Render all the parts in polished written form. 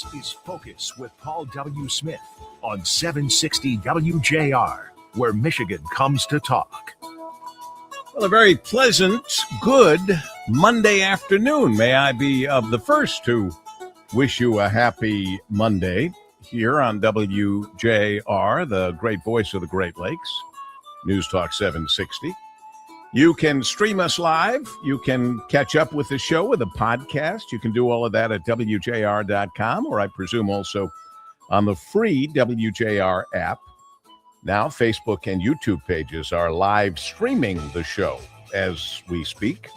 This is Focus with Paul W. Smith on 760 WJR, where Michigan comes to talk. Well, a very pleasant, good Monday afternoon. May I be of the first to wish you a happy Monday here on WJR, the great voice of the Great Lakes, News Talk 760. You can stream us live. You can catch up with the show with a podcast. You can do all of that at WJR.com, or I presume also on the free WJR app. Now, Facebook and YouTube pages are live streaming the show as we speak.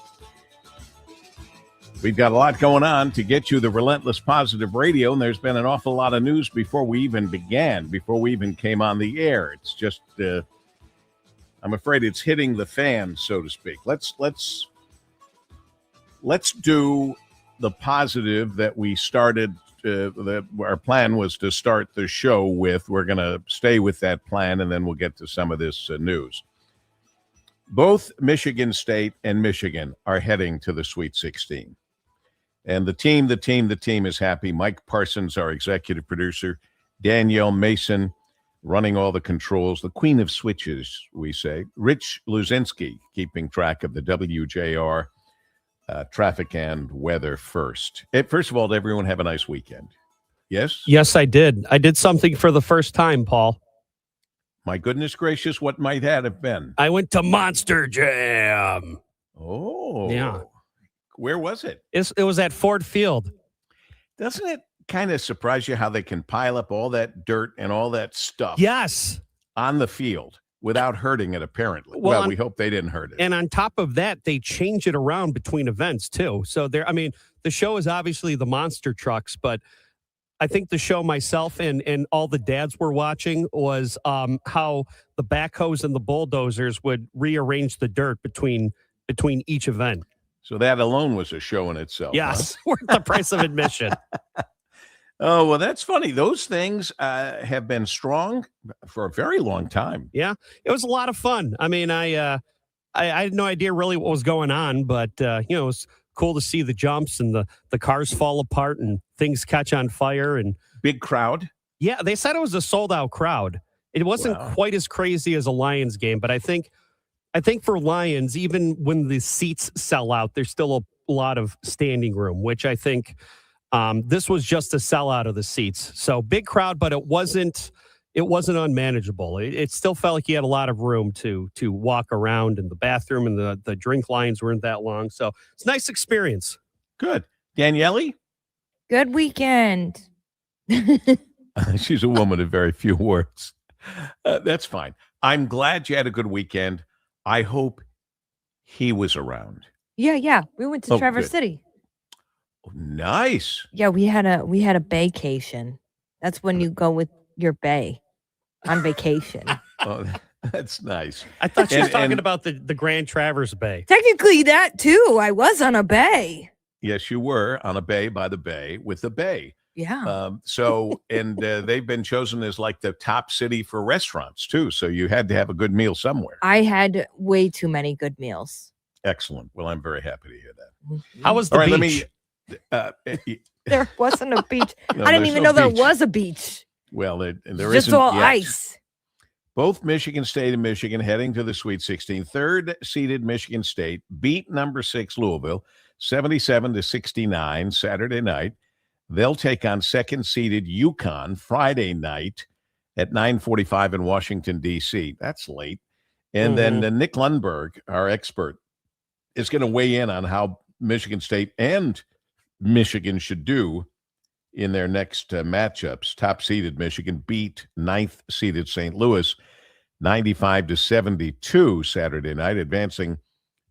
We've got a lot going on to get you the Relentless Positive Radio, and there's been an awful lot of news before we even began, before we even came on the air. It's just... I'm afraid it's hitting the fan, so to speak. Let's do the positive that we started. That our plan was to start the show with. We're going to stay with that plan, and then we'll get to some of this news. Both Michigan State and Michigan are heading to the Sweet 16, and the team is happy. Mike Parsons, our executive producer, Danielle Mason, running all the controls, the queen of switches, we say. Rich Luzinski keeping track of the WJR traffic and weather first. First of all, did everyone have a nice weekend? Yes? Yes, I did. I did something for the first time, Paul. My goodness gracious, what might that have been? I went to Monster Jam. Oh. Yeah. Where was it? It was at Ford Field. Doesn't it kind of surprise you how they can pile up all that dirt and all that stuff on the field without hurting it, apparently? Well, we hope they didn't hurt it. And on top of that, they change it around between events, too. So, the show is obviously the monster trucks, but I think the show myself and all the dads were watching was how the backhoes and the bulldozers would rearrange the dirt between each event. So that alone was a show in itself. Yes, worth the price of admission. Oh, well, that's funny. Those things have been strong for a very long time. Yeah, it was a lot of fun. I mean, I had no idea really what was going on, but, it was cool to see the jumps and the cars fall apart and things catch on fire. And big crowd. Yeah, they said it was a sold-out crowd. It wasn't quite as crazy as a Lions game, but I think for Lions, even when the seats sell out, there's still a lot of standing room, which I think... this was just a sellout of the seats. So big crowd, but it wasn't unmanageable. It still felt like you had a lot of room to walk around, and the bathroom and the drink lines weren't that long. So it's a nice experience. Good. Danielle? Good weekend. She's a woman of very few words. That's fine. I'm glad you had a good weekend. I hope he was around. Yeah. We went to Traverse City. Nice. Yeah, we had a vacation. That's when you go with your bae on vacation. Oh, that's nice. I thought she was talking about the Grand Traverse Bay. Technically that too. I was on a bay. Yes, you were on a bay by the bay with the bay. Yeah. They've been chosen as like the top city for restaurants too. So you had to have a good meal somewhere. I had way too many good meals. Excellent. Well, I'm very happy to hear that. How was the beach? There wasn't a beach. I didn't even know there was a beach. Well, there just isn't all yet. ice. Both Michigan State and Michigan heading to the Sweet 16. Third-seeded Michigan State beat number 6 Louisville 77-69 Saturday night. They'll take on second-seeded UConn Friday night at 9:45 in Washington, D.C. That's late. And then Nick Lundberg, our expert, is going to weigh in on how Michigan State and Michigan should do in their next matchups. Top-seeded Michigan beat ninth-seeded St. Louis 95-72 Saturday night, advancing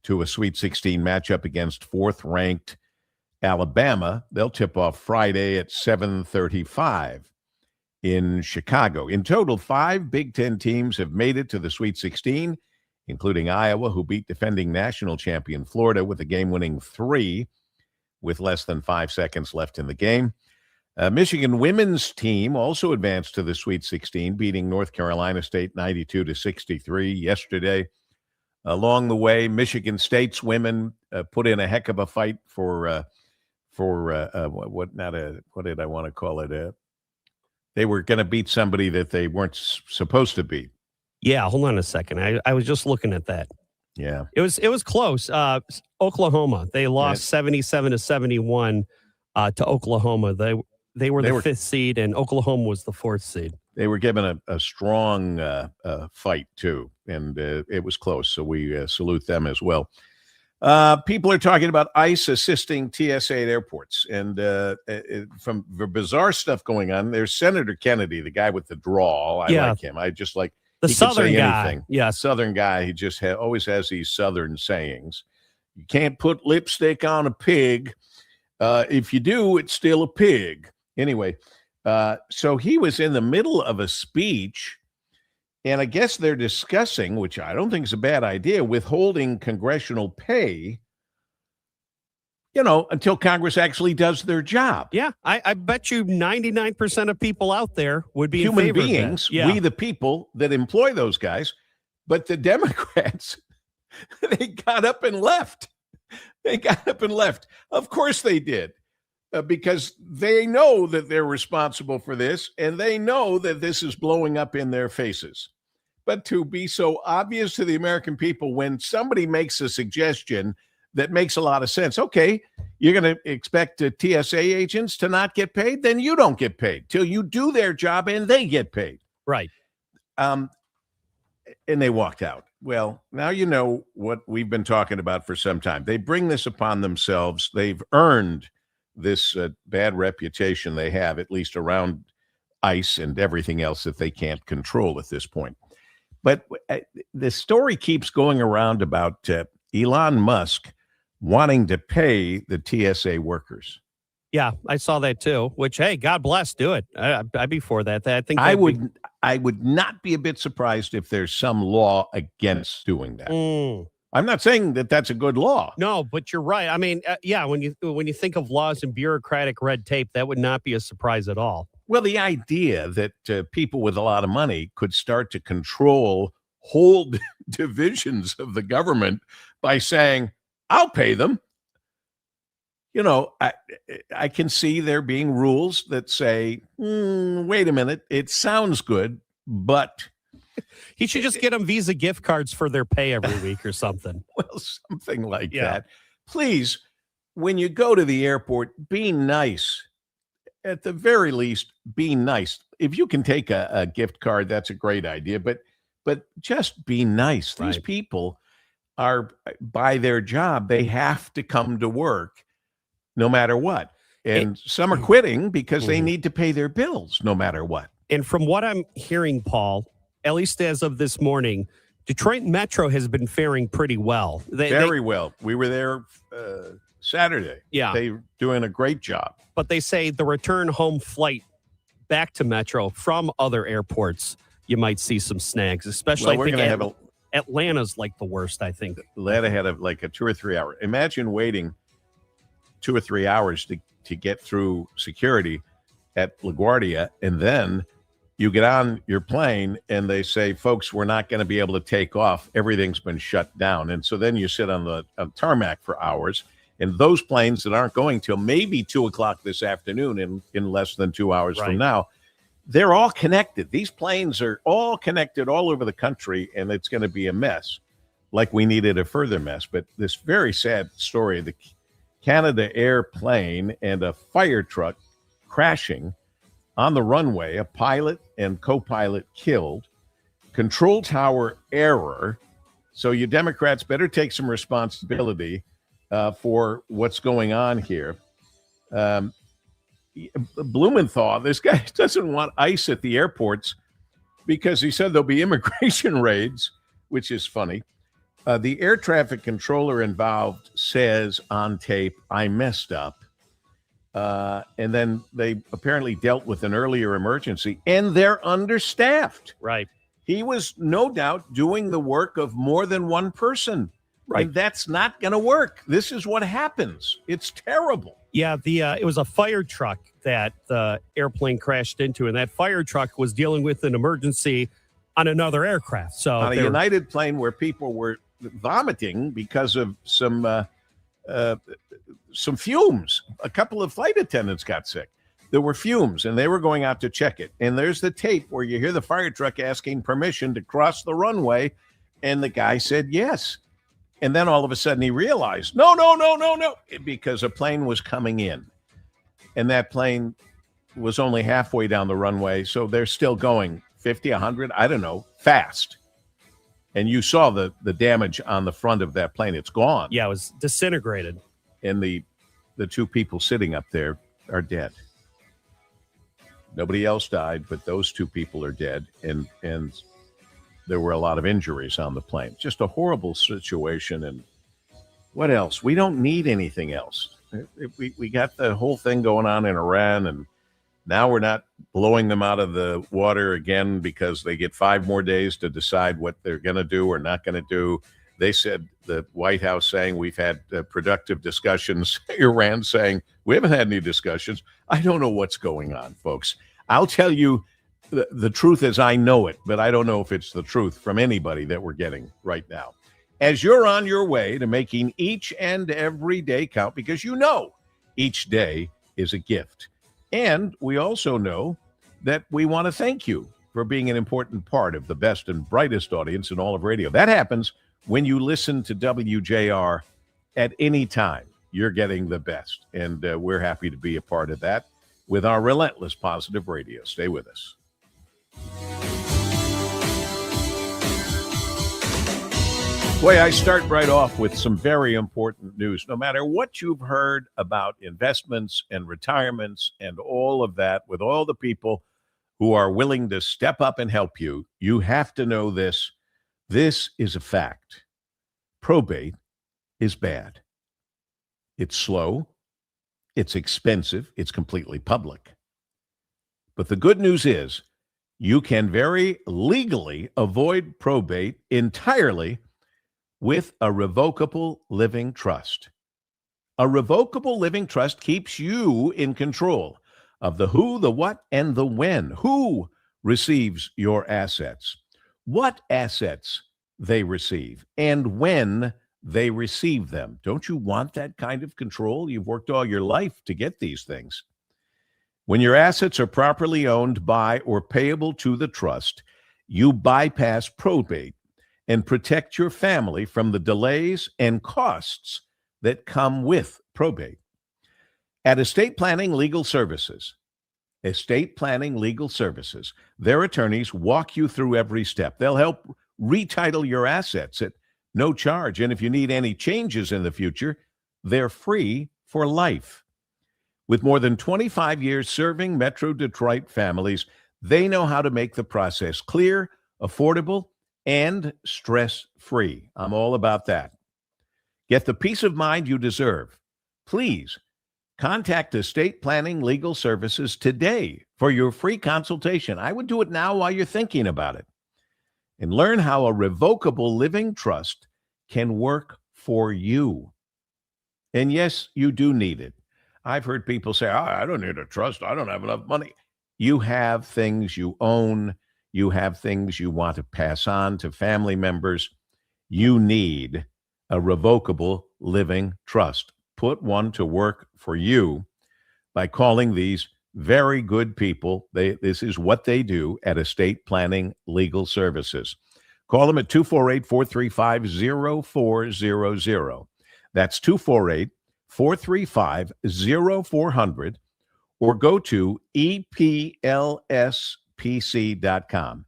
to a Sweet 16 matchup against fourth-ranked Alabama. They'll tip off Friday at 7:35 in Chicago. In total, 5 Big Ten teams have made it to the Sweet 16, including Iowa, who beat defending national champion Florida with a game-winning 3 with less than 5 seconds left in the game. Michigan women's team also advanced to the Sweet 16, beating North Carolina State 92-63 yesterday. Along the way, Michigan State's women put in a heck of a fight for for what did I want to call it? They were going to beat somebody that they weren't supposed to beat. Yeah, hold on a second. I was just looking at that. Yeah. It was close. Oklahoma. They lost 77-71 to Oklahoma. They were the fifth seed, and Oklahoma was the fourth seed. They were given a strong fight, too, and it was close, so we salute them as well. People are talking about ICE assisting TSA at airports, and from the bizarre stuff going on, there's Senator Kennedy, the guy with the drawl. I like him. I just like the he Southern can say guy. anything. Yeah, Southern guy. He just always has these Southern sayings. You can't put lipstick on a pig. If you do, it's still a pig. Anyway, so he was in the middle of a speech, and I guess they're discussing, which I don't think is a bad idea, withholding congressional pay, until Congress actually does their job. Yeah, I bet you 99% of people out there would be human in favor beings, of that. Yeah. we the people that employ those guys, but the Democrats, they got up and left. They got up and left. Of course they did. Because they know that they're responsible for this, and they know that this is blowing up in their faces. But to be so obvious to the American people when somebody makes a suggestion that makes a lot of sense, okay, you're going to expect TSA agents to not get paid? Then you don't get paid till you do their job and they get paid. Right. And they walked out. Well, now you know what we've been talking about for some time. They bring this upon themselves. They've earned this bad reputation they have, at least around ICE and everything else that they can't control at this point. But the story keeps going around about Elon Musk wanting to pay the TSA workers. Yeah, I saw that too, which, hey, God bless, do it. I'd be for that. I think I would not be a bit surprised if there's some law against doing that. I'm not saying that that's a good law. No, but you're right. I mean, when you think of laws and bureaucratic red tape, that would not be a surprise at all. Well, the idea that people with a lot of money could start to control whole divisions of the government by saying, I'll pay them. I can see there being rules that say, wait a minute, it sounds good, but... He should just get them Visa gift cards for their pay every week or something. Well, something like that. Please, when you go to the airport, be nice. At the very least, be nice. If you can take a gift card, that's a great idea. But just be nice. These people are, by their job, they have to come to work no matter what. And some are quitting because they need to pay their bills no matter what. And from what I'm hearing, Paul, at least as of this morning, Detroit Metro has been faring pretty well. Very well. We were there Saturday. Yeah. They're doing a great job. But they say the return home flight back to Metro from other airports, you might see some snags, especially I think Atlanta's like the worst, I think. Atlanta had a 2 or 3 hour. Imagine waiting 2 or 3 hours to get through security at LaGuardia, and then you get on your plane and they say, folks, we're not going to be able to take off. Everything's been shut down. And so then you sit on the tarmac for hours. And those planes that aren't going till maybe 2 o'clock this afternoon in less than 2 hours from now, they're all connected. These planes are all connected all over the country, and it's going to be a mess, like we needed a further mess. But this very sad story, the Canada airplane and a fire truck crashing on the runway, a pilot and co-pilot killed, control tower error. So you Democrats better take some responsibility for what's going on here. Blumenthal, this guy doesn't want ICE at the airports because he said there'll be immigration raids, which is funny. The air traffic controller involved says on tape, I messed up. And then they apparently dealt with an earlier emergency, and they're understaffed. Right. He was no doubt doing the work of more than one person. Right. And that's not going to work. This is what happens. It's terrible. Yeah, it was a fire truck that the airplane crashed into, and that fire truck was dealing with an emergency on another aircraft. So on a United plane where people were vomiting because of some some fumes. A couple of flight attendants got sick. There were fumes, and they were going out to check it. And there's the tape where you hear the fire truck asking permission to cross the runway, and the guy said yes. And then all of a sudden he realized, no, because a plane was coming in. And that plane was only halfway down the runway, so they're still going 50, 100, I don't know, fast. And you saw the damage on the front of that plane. It's gone. Yeah, it was disintegrated. And the two people sitting up there are dead. Nobody else died, but those two people are dead. And there were a lot of injuries on the plane. Just a horrible situation. And what else? We don't need anything else. We got the whole thing going on in Iran, and now we're not blowing them out of the water again because they get 5 more days to decide what they're going to do or not going to do. They said, the White House saying we've had productive discussions. Iran saying we haven't had any discussions. I don't know what's going on, folks. I'll tell you the truth as I know it, but I don't know if it's the truth from anybody that we're getting right now. As you're on your way to making each and every day count, because you know each day is a gift. And we also know that we want to thank you for being an important part of the best and brightest audience in all of radio. That happens when you listen to WJR at any time. You're getting the best, and we're happy to be a part of that with our relentless positive radio. Stay with us. Boy, I start right off with some very important news. No matter what you've heard about investments and retirements and all of that, with all the people who are willing to step up and help you, you have to know this. This is a fact. Probate is bad. It's slow. It's expensive. It's completely public. But the good news is you can very legally avoid probate entirely with a revocable living trust. A revocable living trust keeps you in control of the who, the what, and the when. Who receives your assets, what assets they receive, and when they receive them. Don't you want that kind of control? You've worked all your life to get these things. When your assets are properly owned by or payable to the trust, you bypass probate and protect your family from the delays and costs that come with probate. At Estate Planning Legal Services, their attorneys walk you through every step. They'll help retitle your assets at no charge. And if you need any changes in the future, they're free for life. With more than 25 years serving Metro Detroit families, they know how to make the process clear, affordable, and stress-free. I'm all about that. Get the peace of mind you deserve. Please contact Estate Planning Legal Services today for your free consultation. I would do it now while you're thinking about it. And learn how a revocable living trust can work for you. And yes, you do need it. I've heard people say, I don't need a trust. I don't have enough money. You have things you own. You have things you want to pass on to family members. You need a revocable living trust. Put one to work for you by calling these very good people. This is what they do at Estate Planning Legal Services. Call them at 248-435-0400. That's 248-435-0400, or go to EPLSPC.com.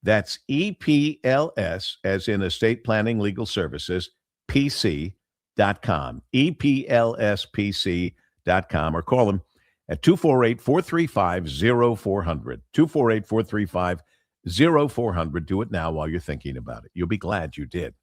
That's EPLS, as in Estate Planning Legal Services, PC.com. EPLSPC.com, or call them at 248-435-0400. 248-435-0400. Do it now while you're thinking about it. You'll be glad you did,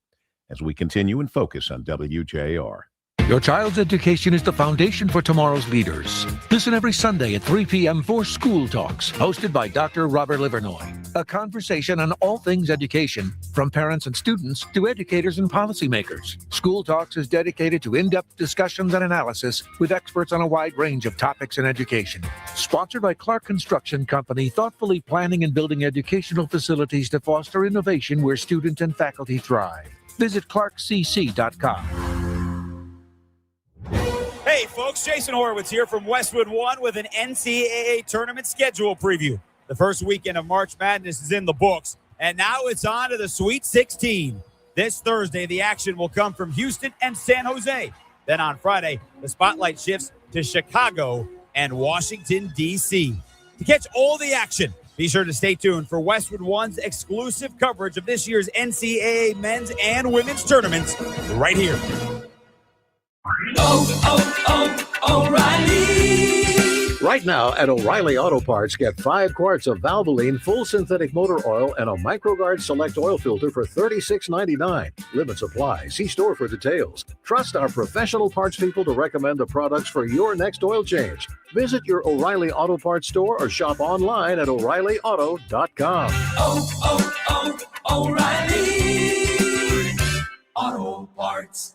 as we continue and focus on WJR. Your child's education is the foundation for tomorrow's leaders. Listen every Sunday at 3 p.m. for School Talks, hosted by Dr. Robert Livernoy. A conversation on all things education, from parents and students to educators and policymakers. School Talks is dedicated to in-depth discussions and analysis with experts on a wide range of topics in education. Sponsored by Clark Construction Company, thoughtfully planning and building educational facilities to foster innovation where students and faculty thrive. Visit clarkcc.com. Hey, folks, Jason Horowitz here from Westwood One with an NCAA tournament schedule preview. The first weekend of March Madness is in the books, and now it's on to the Sweet 16. This Thursday, the action will come from Houston and San Jose. Then on Friday, the spotlight shifts to Chicago and Washington, D.C. To catch all the action, be sure to stay tuned for Westwood One's exclusive coverage of this year's NCAA men's and women's tournaments right here. O'Reilly. Right now at O'Reilly Auto Parts, get 5 quarts of Valvoline full synthetic motor oil and a MicroGuard Select oil filter for $36.99. Limits apply. See store for details. Trust our professional parts people to recommend the products for your next oil change. Visit your O'Reilly Auto Parts store or shop online at O'ReillyAuto.com. O'Reilly Auto Parts.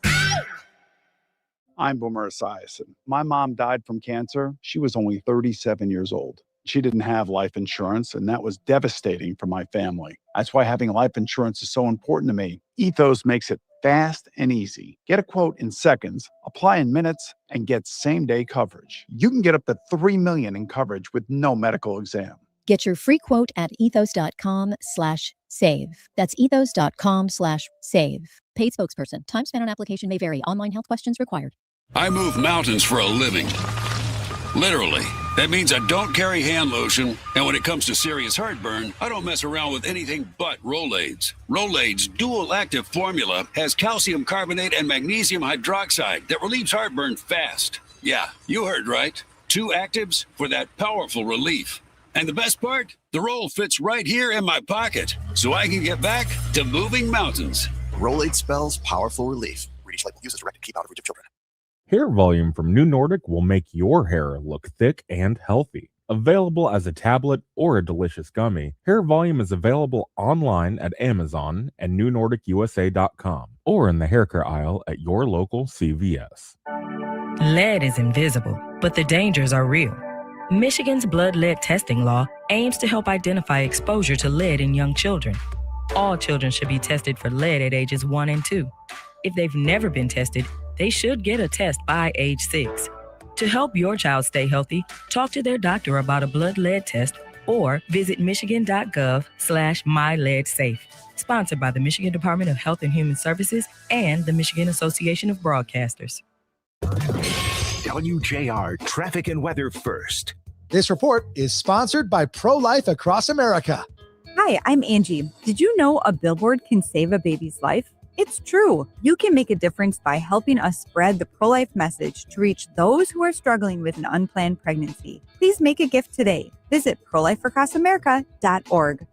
I'm Boomer Esiason. My mom died from cancer. She was only 37 years old. She didn't have life insurance, and that was devastating for my family. That's why having life insurance is so important to me. Ethos makes it fast and easy. Get a quote in seconds, apply in minutes, and get same-day coverage. You can get up to $3 million in coverage with no medical exam. Get your free quote at ethos.com/save. That's ethos.com/save. Paid spokesperson. Time spent on application may vary. Online health questions required. I move mountains for a living. Literally. That means I don't carry hand lotion, and when it comes to serious heartburn, I don't mess around with anything but Rolaids. Rolaids' dual-active formula has calcium carbonate and magnesium hydroxide that relieves heartburn fast. Yeah, you heard right. 2 actives for that powerful relief. And the best part? The roll fits right here in my pocket, so I can get back to moving mountains. Rolade spells powerful relief. Read each label. Use as directed. Keep out of reach of children. Hair Volume from New Nordic will make your hair look thick and healthy. Available as a tablet or a delicious gummy, Hair Volume is available online at Amazon and NewNordicUSA.com or in the hair care aisle at your local CVS. Lead is invisible, but the dangers are real. Michigan's blood lead testing law aims to help identify exposure to lead in young children. All children should be tested for lead at ages 1 and 2. If they've never been tested, they should get a test by age 6. To help your child stay healthy, talk to their doctor about a blood lead test or visit michigan.gov/myleadsafe. Sponsored by the Michigan Department of Health and Human Services and the Michigan Association of Broadcasters. WJR Traffic and Weather First. This report is sponsored by Pro-Life Across America. Hi, I'm Angie. Did you know a billboard can save a baby's life? It's true. You can make a difference by helping us spread the pro-life message to reach those who are struggling with an unplanned pregnancy. Please make a gift today. Visit prolifeacrossamerica.org.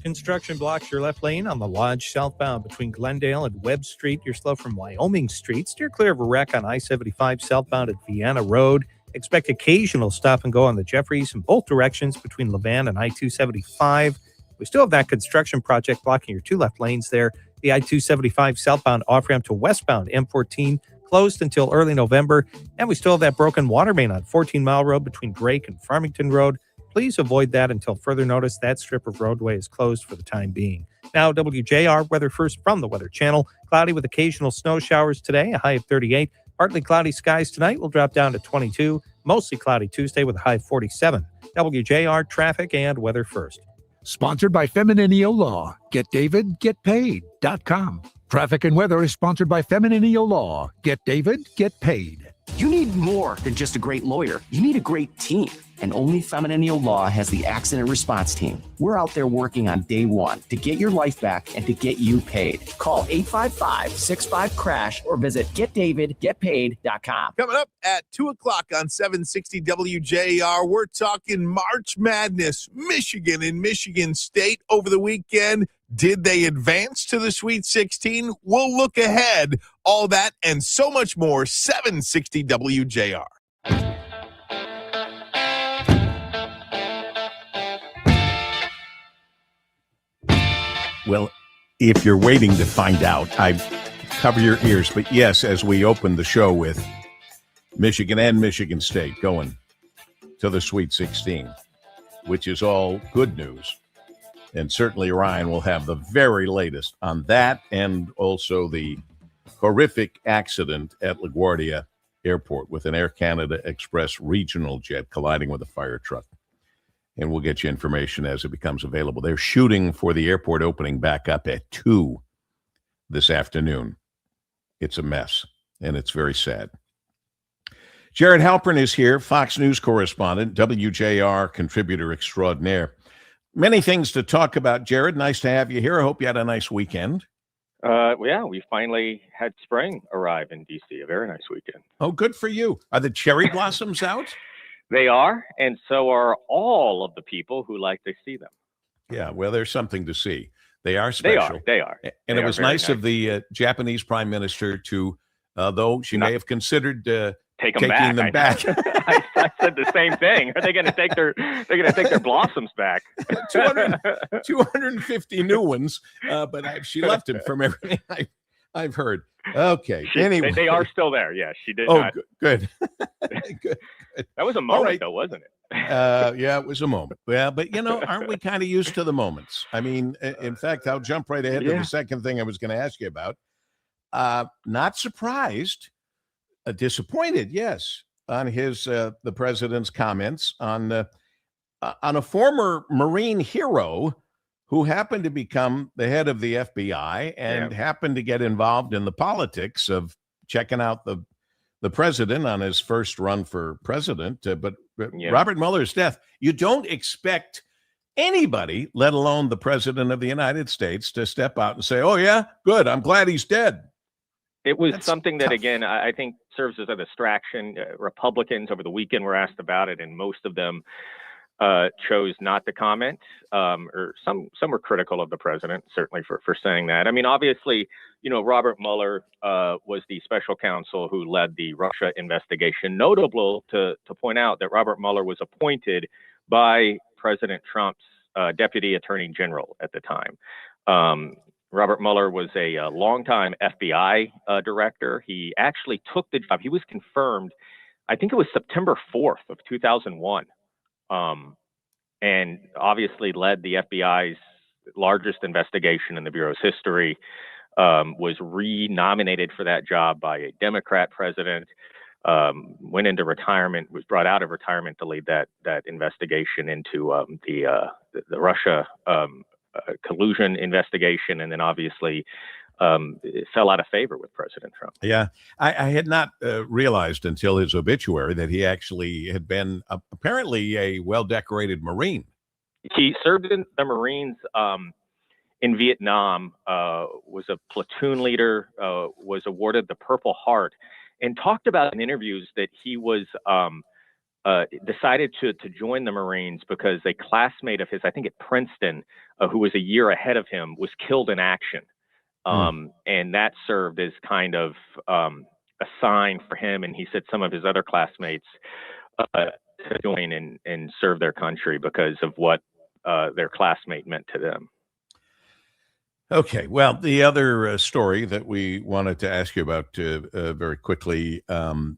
Construction blocks your left lane on the Lodge southbound between Glendale and Webb Street. You're slow from Wyoming Street. Steer clear of a wreck on I-75 southbound at Vienna Road. Expect occasional stop and go on the Jeffries in both directions between Levan and I-275. We still have that construction project blocking your 2 left lanes there. The I-275 southbound off-ramp to westbound M14 closed until early November. And we still have that broken water main on 14 Mile Road between Drake and Farmington Road. Please avoid that until further notice. That strip of roadway is closed for the time being. Now, WJR Weather First from the Weather Channel. Cloudy with occasional snow showers today, a high of 38. Partly cloudy skies tonight will drop down to 22. Mostly cloudy Tuesday with a high of 47. WJR Traffic and Weather First. Sponsored by Femininio Law. GetDavidGetPaid.com. Traffic and Weather is sponsored by Femininio Law. Get David, get paid. You need more than just a great lawyer. You need a great team. And only Femininio Law has the accident response team. We're out there working on day one to get your life back and to get you paid. Call 855-65-CRASH or visit GetDavidGetPaid.com. Coming up at 2 o'clock on 760 WJR, we're talking March Madness, Michigan and Michigan State over the weekend. Did they advance to the Sweet 16? We'll look ahead. All that and so much more. 760 WJR. Well, if you're waiting to find out, I cover your ears. But yes, as we opened the show with Michigan and Michigan State going to the Sweet 16, which is all good news. And certainly Ryan will have the very latest on that and also the horrific accident at LaGuardia airport with an Air Canada Express regional jet colliding with a fire truck. And we'll get you information as it becomes available. They're shooting for the airport opening back up at 2 this afternoon. It's a mess, and it's very sad. Jared Halpern is here, Fox News correspondent, WJR contributor extraordinaire. Many things to talk about, Jared. Nice to have you here. I hope you had a nice weekend. Yeah, we finally had spring arrive in D.C., a very nice weekend. Oh, good for you. Are the cherry blossoms out? They are, and so are all of the people who like to see them. Yeah, well, there's something to see. They are special. They are. And it was nice of the Japanese prime minister to, though she may have considered taking them back. I said the same thing. Are they going to take their? They're going to take their blossoms back. 250 new ones, but she left them from everything I've heard. Okay. Anyway, they are still there. Yeah, she did. Oh, not. Good. Good. That was a moment, though, wasn't it? Yeah, it was a moment. Well, but aren't we kind of used to the moments? I mean, in fact, I'll jump right ahead to the second thing I was going to ask you about. Not surprised, disappointed, yes, on the president's comments on a former Marine hero who happened to become the head of the FBI and happened to get involved in the politics of checking out the president on his first run for president. But Robert Mueller's death, you don't expect anybody, let alone the president of the United States, to step out and say, oh, yeah, good, I'm glad he's dead. It was something that, again, I think serves as a distraction. Republicans over the weekend were asked about it, and most of them chose not to comment, or some were critical of the president, certainly for saying that. I mean, obviously, Robert Mueller was the special counsel who led the Russia investigation. Notable to point out that Robert Mueller was appointed by President Trump's deputy attorney general at the time. Robert Mueller was a longtime FBI director. He actually took the job. He was confirmed, I think it was September 4th of 2001. And obviously led the FBI's largest investigation in the Bureau's history, was re-nominated for that job by a Democrat president, went into retirement, was brought out of retirement to lead that investigation into the Russia collusion investigation, and then obviously it fell out of favor with President Trump. Yeah, I had not realized until his obituary that he actually had been apparently a well-decorated Marine. He served in the Marines in Vietnam, was a platoon leader, was awarded the Purple Heart, and talked about in interviews that he was decided to join the Marines because a classmate of his, I think at Princeton, who was a year ahead of him, was killed in action. And that served as kind of a sign for him. And he said some of his other classmates to join and serve their country because of what their classmate meant to them. Okay. Well, the other story that we wanted to ask you about very quickly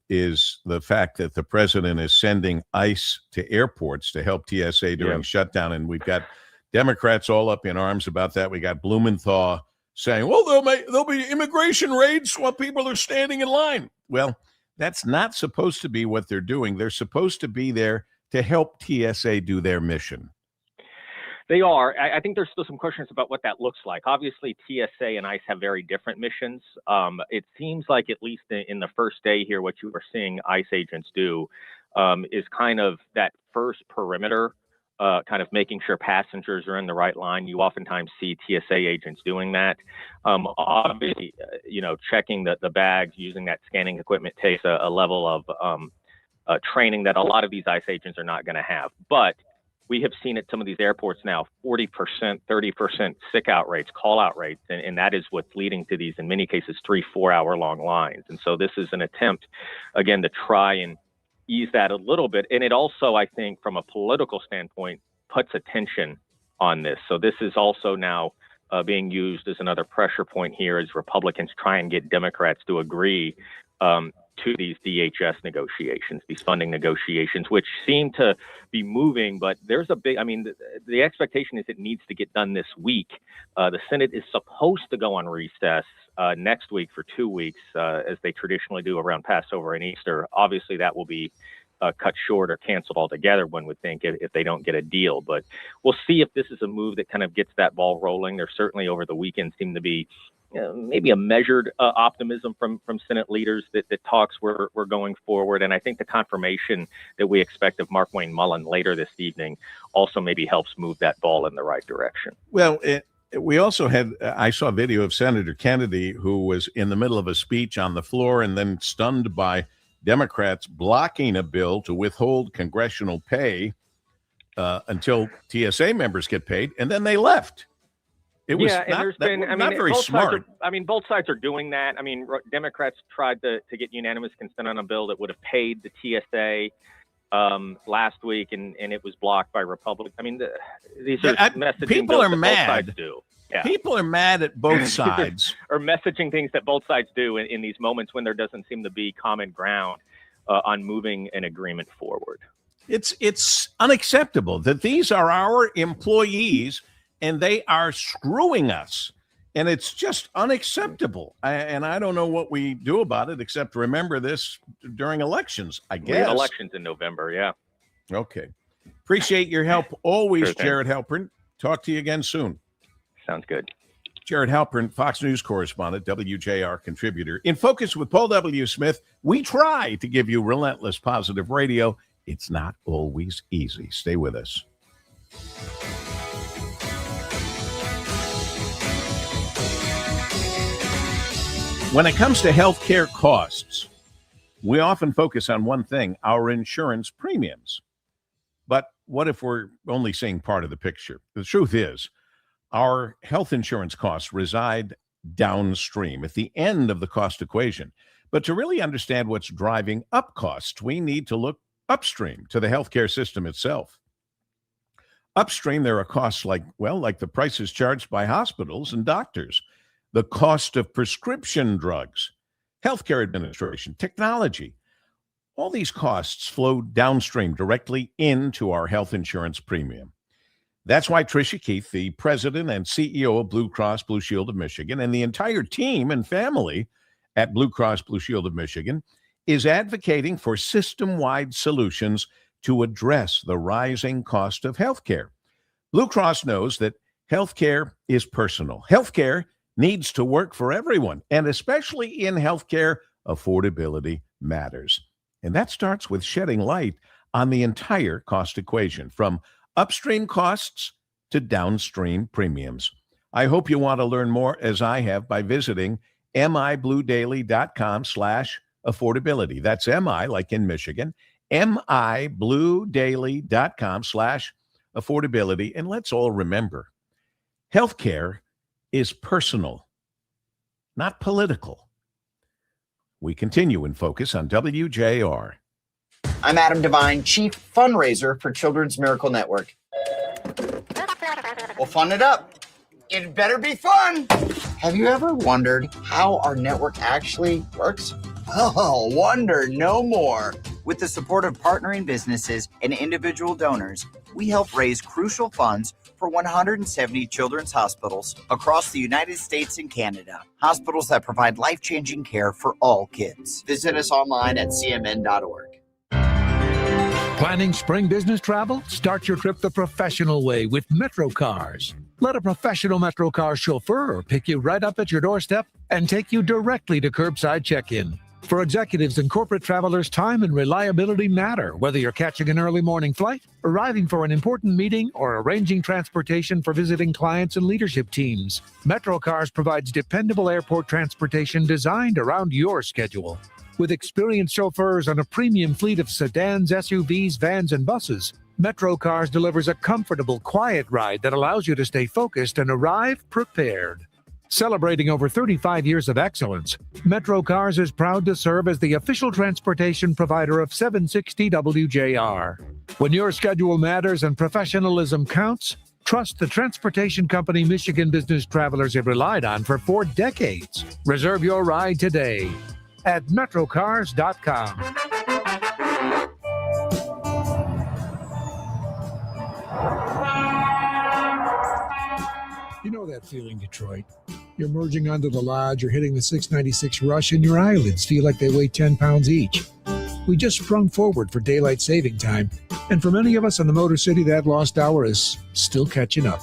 is the fact that the president is sending ICE to airports to help TSA during shutdown. And we've got Democrats all up in arms about that. We got Blumenthal saying, well, there'll be immigration raids while people are standing in line. Well, that's not supposed to be what they're doing. They're supposed to be there to help TSA do their mission. They are. I think there's still some questions about what that looks like. Obviously, TSA and ICE have very different missions. It seems like, at least in the first day here, what you are seeing ICE agents do is kind of that first perimeter, kind of making sure passengers are in the right line. You oftentimes see TSA agents doing that. Obviously, checking the bags, using that scanning equipment takes a level of training that a lot of these ICE agents are not going to have. But we have seen at some of these airports now 40%, 30% sick out rates, call out rates, and that is what's leading to these, in many cases, 3-4 hour long lines. And so this is an attempt, again, to try and ease that a little bit. And it also, I think, from a political standpoint, puts attention on this. So this is also now being used as another pressure point here as Republicans try and get Democrats to agree to these DHS negotiations, these funding negotiations, which seem to be moving. But there's a big, the expectation is it needs to get done this week. The Senate is supposed to go on recess next week for 2 weeks, as they traditionally do around Passover and Easter. Obviously, that will be cut short or canceled altogether, one would think, if they don't get a deal. But we'll see if this is a move that kind of gets that ball rolling. There certainly over the weekend seemed to be maybe a measured optimism from Senate leaders that talks were going forward. And I think the confirmation that we expect of Mark Wayne Mullen later this evening also maybe helps move that ball in the right direction. Well, we also had, I saw a video of Senator Kennedy, who was in the middle of a speech on the floor and then stunned by Democrats blocking a bill to withhold congressional pay until TSA members get paid, and then they left. It was not very smart. Both sides are doing that. Democrats tried to get unanimous consent on a bill that would have paid the TSA last week, and it was blocked by Republicans. These are messaging people bills are that mad. both sides do. Yeah. People are mad at both sides. Or messaging things that both sides do in these moments when there doesn't seem to be common ground on moving an agreement forward. It's unacceptable that these are our employees and they are screwing us. And it's just unacceptable. And I don't know what we do about it except remember this during elections, I guess. We had elections in November, yeah. Okay. Appreciate your help always, Sure thing. Jared Halpern. Talk to you again soon. Sounds good. Jared Halpern, Fox News correspondent, WJR contributor. In Focus with Paul W. Smith, we try to give you relentless positive radio. It's not always easy. Stay with us. When it comes to healthcare costs, we often focus on one thing, our insurance premiums. But what if we're only seeing part of the picture? The truth is, our health insurance costs reside downstream at the end of the cost equation. But to really understand what's driving up costs, we need to look upstream to the healthcare system itself. Upstream, there are costs like the prices charged by hospitals and doctors, the cost of prescription drugs, healthcare administration, technology. All these costs flow downstream directly into our health insurance premium. That's why Tricia Keith, the president and CEO of Blue Cross Blue Shield of Michigan, and the entire team and family at Blue Cross Blue Shield of Michigan is advocating for system-wide solutions to address the rising cost of healthcare. Blue Cross knows that healthcare is personal. Healthcare needs to work for everyone, and especially in healthcare, affordability matters. And that starts with shedding light on the entire cost equation, from upstream costs to downstream premiums. I hope you want to learn more, as I have, by visiting mibluedaily.com/affordability. That's MI, like in Michigan, mibluedaily.com/affordability. And let's all remember, healthcare is personal, not political. We continue in Focus on WJR. I'm Adam Devine, Chief Fundraiser for Children's Miracle Network. We'll fun it up. It better be fun. Have you ever wondered how our network actually works? Oh, wonder no more. With the support of partnering businesses and individual donors, we help raise crucial funds for 170 children's hospitals across the United States and Canada. Hospitals that provide life-changing care for all kids. Visit us online at cmn.org. Planning spring business travel? Start your trip the professional way with Metro Cars. Let a professional Metro Car chauffeur pick you right up at your doorstep and take you directly to curbside check-in. For executives and corporate travelers, time and reliability matter, whether you're catching an early morning flight, arriving for an important meeting, or arranging transportation for visiting clients and leadership teams. Metro Cars provides dependable airport transportation designed around your schedule. With experienced chauffeurs on a premium fleet of sedans, SUVs, vans, and buses, Metro Cars delivers a comfortable, quiet ride that allows you to stay focused and arrive prepared. Celebrating over 35 years of excellence, Metro Cars is proud to serve as the official transportation provider of 760 WJR. When your schedule matters and professionalism counts, trust the transportation company Michigan business travelers have relied on for 4 decades. Reserve your ride today. at metrocars.com. You know that feeling, Detroit. You're merging onto the lodge or hitting the 696 rush and your eyelids feel like they weigh 10 pounds each. We just sprung forward for daylight saving time, and for many of us in the Motor City, that lost hour is still catching up.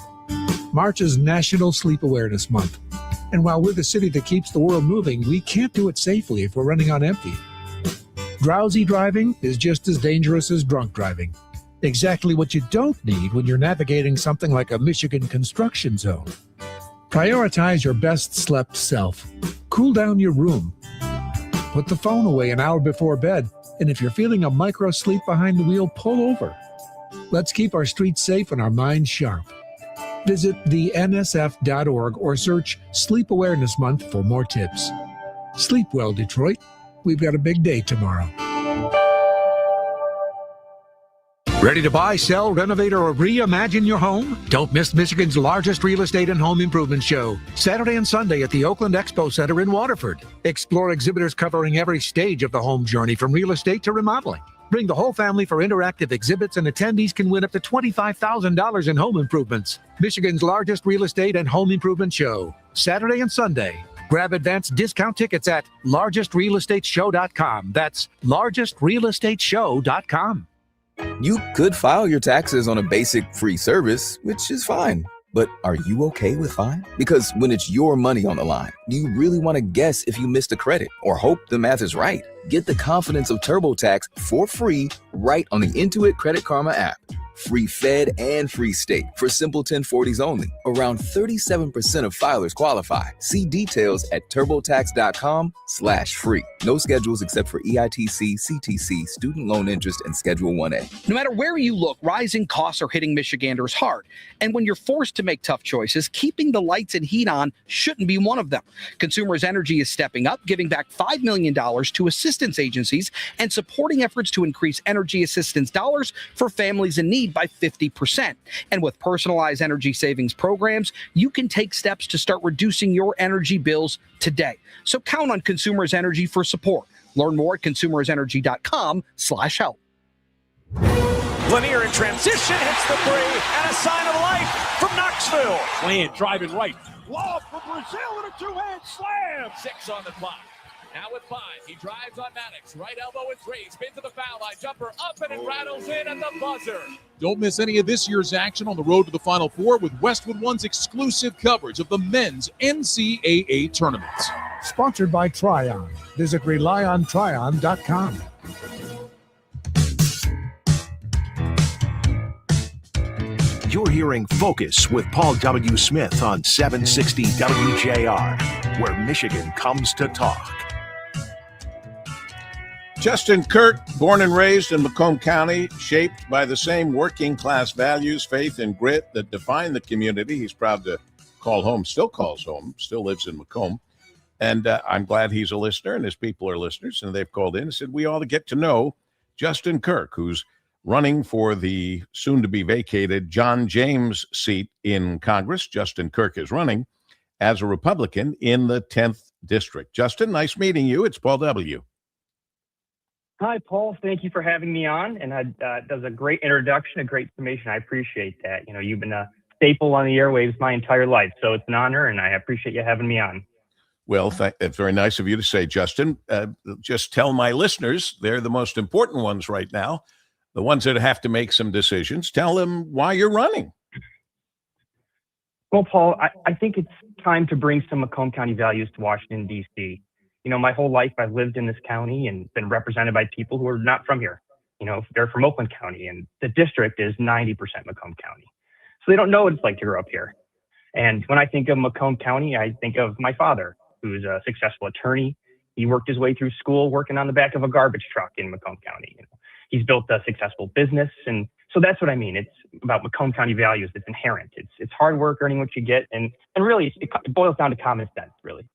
March is National Sleep Awareness Month, and while we're the city that keeps the world moving, we can't do it safely if we're running on empty. Drowsy driving is just as dangerous as drunk driving. Exactly what you don't need when you're navigating something like a Michigan construction zone. Prioritize your best slept self. Cool down your room. Put the phone away an hour before bed, and if you're feeling a micro sleep behind the wheel, pull over. Let's keep our streets safe and our minds sharp. Visit theNSF.org or search Sleep Awareness Month for more tips. Sleep well, Detroit. We've got a big day tomorrow. Ready to buy, sell, renovate, or reimagine your home? Don't miss Michigan's largest real estate and home improvement show, Saturday and Sunday at the Oakland Expo Center in Waterford. Explore exhibitors covering every stage of the home journey, from real estate to remodeling. Bring the whole family for interactive exhibits, and attendees can win up to $25,000 in home improvements. Michigan's largest real estate and home improvement show, Saturday and Sunday. Grab advanced discount tickets at largestrealestateshow.com. That's largestrealestateshow.com. You could file your taxes on a basic free service, which is fine. But are you okay with fine? Because when it's your money on the line, do you really want to guess if you missed a credit or hope the math is right? Get the confidence of TurboTax for free right on the Intuit Credit Karma app. Free Fed and free state for simple 1040s only. Around 37% of filers qualify. See details at turbotax.com/free. No schedules except for EITC, CTC, student loan interest, and Schedule 1A. No matter where you look, rising costs are hitting Michiganders hard. And when you're forced to make tough choices, keeping the lights and heat on shouldn't be one of them. Consumers Energy is stepping up, giving back $5 million to assistance agencies and supporting efforts to increase energy assistance dollars for families in need by 50%. And with personalized energy savings programs, you can take steps to start reducing your energy bills today. So count on Consumers Energy for support. Learn more at consumersenergy.com/help. Lanier in transition hits the three, and a sign of life from Knoxville. Playing, driving right. Lob for Brazil and a two-hand slam. 6 on the clock. Now with 5, he drives on Maddox. Right elbow and 3. Spin to the foul line. Jumper up and it rattles in at the buzzer. Don't miss any of this year's action on the road to the Final Four with Westwood One's exclusive coverage of the men's NCAA tournaments. Sponsored by Tryon. Visit RelyOnTryon.com. You're hearing Focus with Paul W. Smith on 760 WJR, where Michigan comes to talk. Justin Kirk, born and raised in Macomb County, shaped by the same working class values, faith, and grit that define the community he's proud to call home, still calls home, still lives in Macomb. And I'm glad he's a listener and his people are listeners, and they've called in and said we ought to get to know Justin Kirk, who's running for the soon-to-be vacated John James seat in Congress. Justin Kirk is running as a Republican in the 10th District. Justin, nice meeting you. It's Paul W. Hi, Paul. Thank you for having me on. And that was a great introduction, a great summation. I appreciate that. You know, you've been a staple on the airwaves my entire life, so it's an honor, and I appreciate you having me on. Well, it's very nice of you to say, Justin. Just tell my listeners, they're the most important ones right now, the ones that have to make some decisions. Tell them why you're running. Well, Paul, I think it's time to bring some Macomb County values to Washington, D.C. You know, my whole life I've lived in this county and been represented by people who are not from here. You know, they're from Oakland County, and the district is 90% Macomb County. So they don't know what it's like to grow up here. And when I think of Macomb County, I think of my father, who's a successful attorney. He worked his way through school working on the back of a garbage truck in Macomb County. You know, he's built a successful business. And so that's what I mean. It's about Macomb County values. It's inherent. It's hard work, earning what you get. And really, it boils down to common sense, really.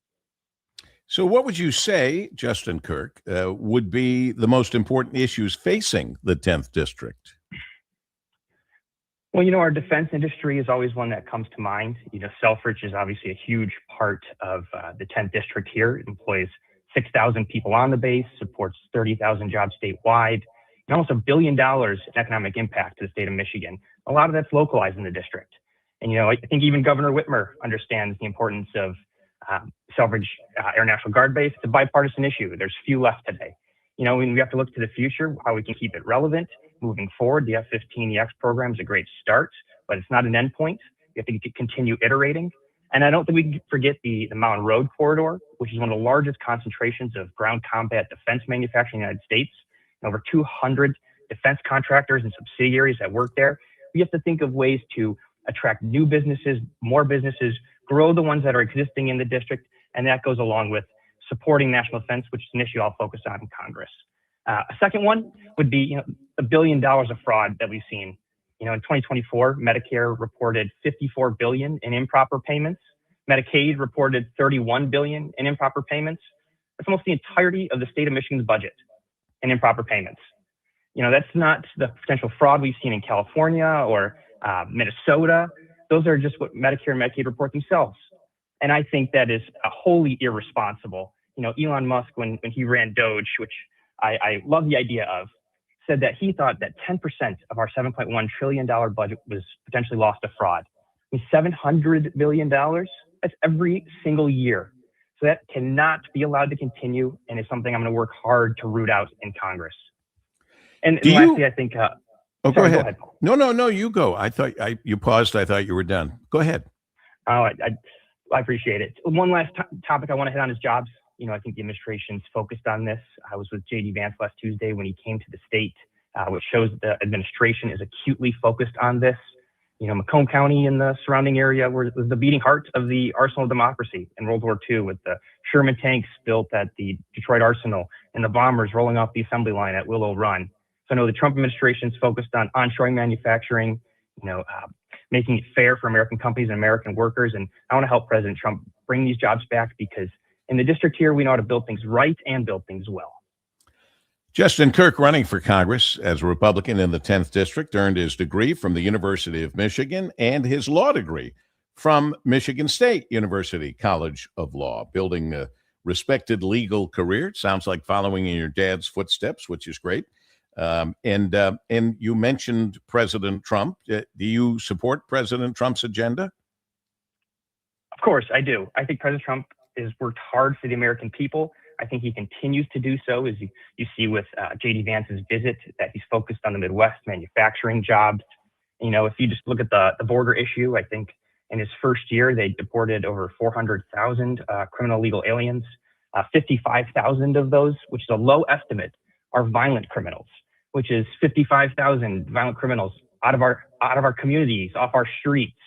So what would you say, Justin Kirk, would be the most important issues facing the 10th District? Well, you know, our defense industry is always one that comes to mind. You know, Selfridge is obviously a huge part of the 10th District here. It employs 6,000 people on the base, supports 30,000 jobs statewide, and almost $1 billion in economic impact to the state of Michigan. A lot of that's localized in the district. And, I think even Governor Whitmer understands the importance of Selfridge Air National Guard base. It's a bipartisan issue. There's few left today. We have to look to the future, how we can keep it relevant moving forward. The F-15EX program is a great start, but it's not an endpoint. We have to continue iterating. And I don't think we can forget the Mountain Road Corridor, which is one of the largest concentrations of ground combat defense manufacturing in the United States. Over 200 defense contractors and subsidiaries that work there. We have to think of ways to attract new businesses, more businesses, grow the ones that are existing in the district, and that goes along with supporting national defense, which is an issue I'll focus on in Congress. A second one would be, $1 billion of fraud that we've seen. In 2024, Medicare reported $54 billion in improper payments. Medicaid reported $31 billion in improper payments. That's almost the entirety of the state of Michigan's budget in improper payments. That's not the potential fraud we've seen in California or Minnesota. Those are just what Medicare and Medicaid report themselves. And I think that is wholly irresponsible. Elon Musk, when he ran Doge, which I love the idea of, said that he thought that 10% of our $7.1 trillion budget was potentially lost to fraud. $700 billion, that's every single year. So that cannot be allowed to continue, and it's something I'm going to work hard to root out in Congress. And lastly, I think... go ahead. No, you go. I thought you paused. I thought you were done. Go ahead. Oh, I appreciate it. One last topic I want to hit on is jobs. I think the administration's focused on this. I was with J.D. Vance last Tuesday when he came to the state, which shows the administration is acutely focused on this. Macomb County and the surrounding area was the beating heart of the arsenal of democracy in World War II, with the Sherman tanks built at the Detroit Arsenal and the bombers rolling off the assembly line at Willow Run. So I know the Trump administration is focused on onshoring manufacturing, making it fair for American companies and American workers. And I want to help President Trump bring these jobs back, because in the district here, we know how to build things right and build things well. Justin Kirk, running for Congress as a Republican in the 10th District, earned his degree from the University of Michigan and his law degree from Michigan State University College of Law, building a respected legal career. It sounds like following in your dad's footsteps, which is great. And you mentioned President Trump. Do you support President Trump's agenda? Of course, I do. I think President Trump has worked hard for the American people. I think he continues to do so, as you see with J.D. Vance's visit, that he's focused on the Midwest manufacturing jobs. If you just look at the border issue, I think in his first year, they deported over 400,000 criminal legal aliens. 55,000 of those, which is a low estimate, are violent criminals, which is 55,000 violent criminals out of our communities, off our streets.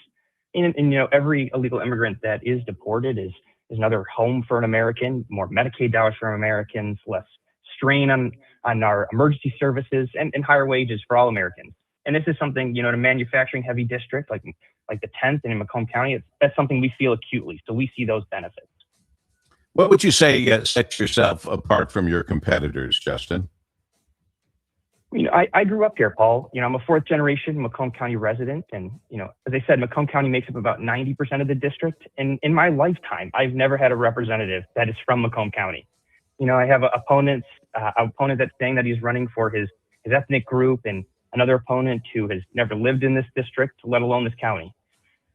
And every illegal immigrant that is deported is another home for an American, more Medicaid dollars for Americans, less strain on our emergency services, and higher wages for all Americans. And this is something, in a manufacturing heavy district like the 10th and in Macomb County, that's something we feel acutely. So we see those benefits. What would you say sets yourself apart from your competitors, Justin? I grew up here, Paul. I'm a fourth generation Macomb County resident. And, as I said, Macomb County makes up about 90% of the district. And in my lifetime, I've never had a representative that is from Macomb County. I have an opponent that's saying that he's running for his ethnic group, and another opponent who has never lived in this district, let alone this county.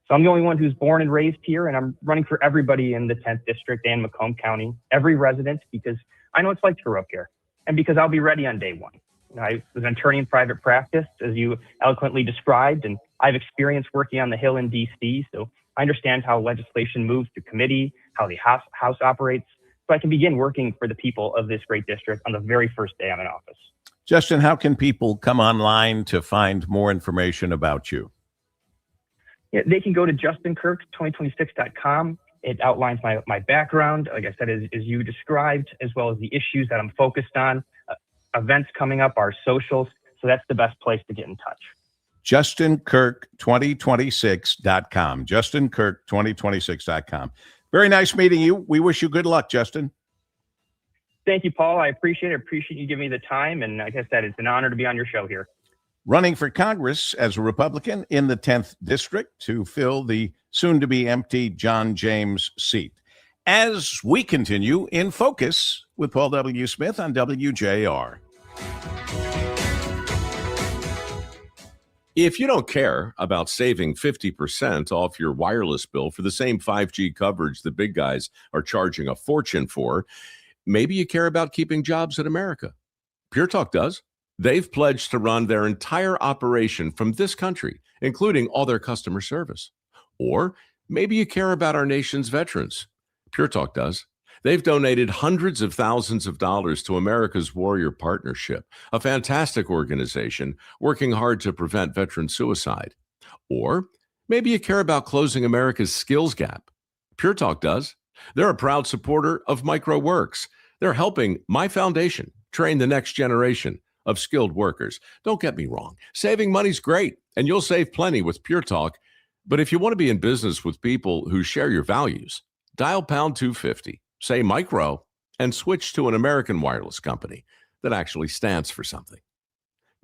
So I'm the only one who's born and raised here, and I'm running for everybody in the 10th district and Macomb County, every resident, because I know what it's like to grow up here, and because I'll be ready on day one. I was an attorney in private practice, as you eloquently described, and I've experienced working on the Hill in D.C., so I understand how legislation moves through committee, how the House operates, so I can begin working for the people of this great district on the very first day I'm in office. Justin, how can people come online to find more information about you? Yeah, they can go to justinkirk2026.com. It outlines my background, like I said, as you described, as well as the issues that I'm focused on. Events coming up, our socials. So that's the best place to get in touch. JustinKirk2026.com. JustinKirk2026.com. Very nice meeting you. We wish you good luck, Justin. Thank you, Paul. I appreciate it. Appreciate you giving me the time. And like I said, it's an honor to be on your show here. Running for Congress as a Republican in the 10th District to fill the soon-to-be empty John James seat. as we continue in Focus with Paul W. Smith on WJR. If you don't care about saving 50% off your wireless bill for the same 5G coverage the big guys are charging a fortune for, maybe you care about keeping jobs in America. Pure Talk does. They've pledged to run their entire operation from this country, including all their customer service. Or maybe you care about our nation's veterans. Pure Talk does. They've donated hundreds of thousands of dollars to America's Warrior Partnership, a fantastic organization working hard to prevent veteran suicide. Or maybe you care about closing America's skills gap. Pure Talk does. They're a proud supporter of MicroWorks. They're helping my foundation train the next generation of skilled workers. Don't get me wrong. Saving money's great, and you'll save plenty with Pure Talk. But if you want to be in business with people who share your values, dial pound 250. Say micro, and switch to an American wireless company that actually stands for something.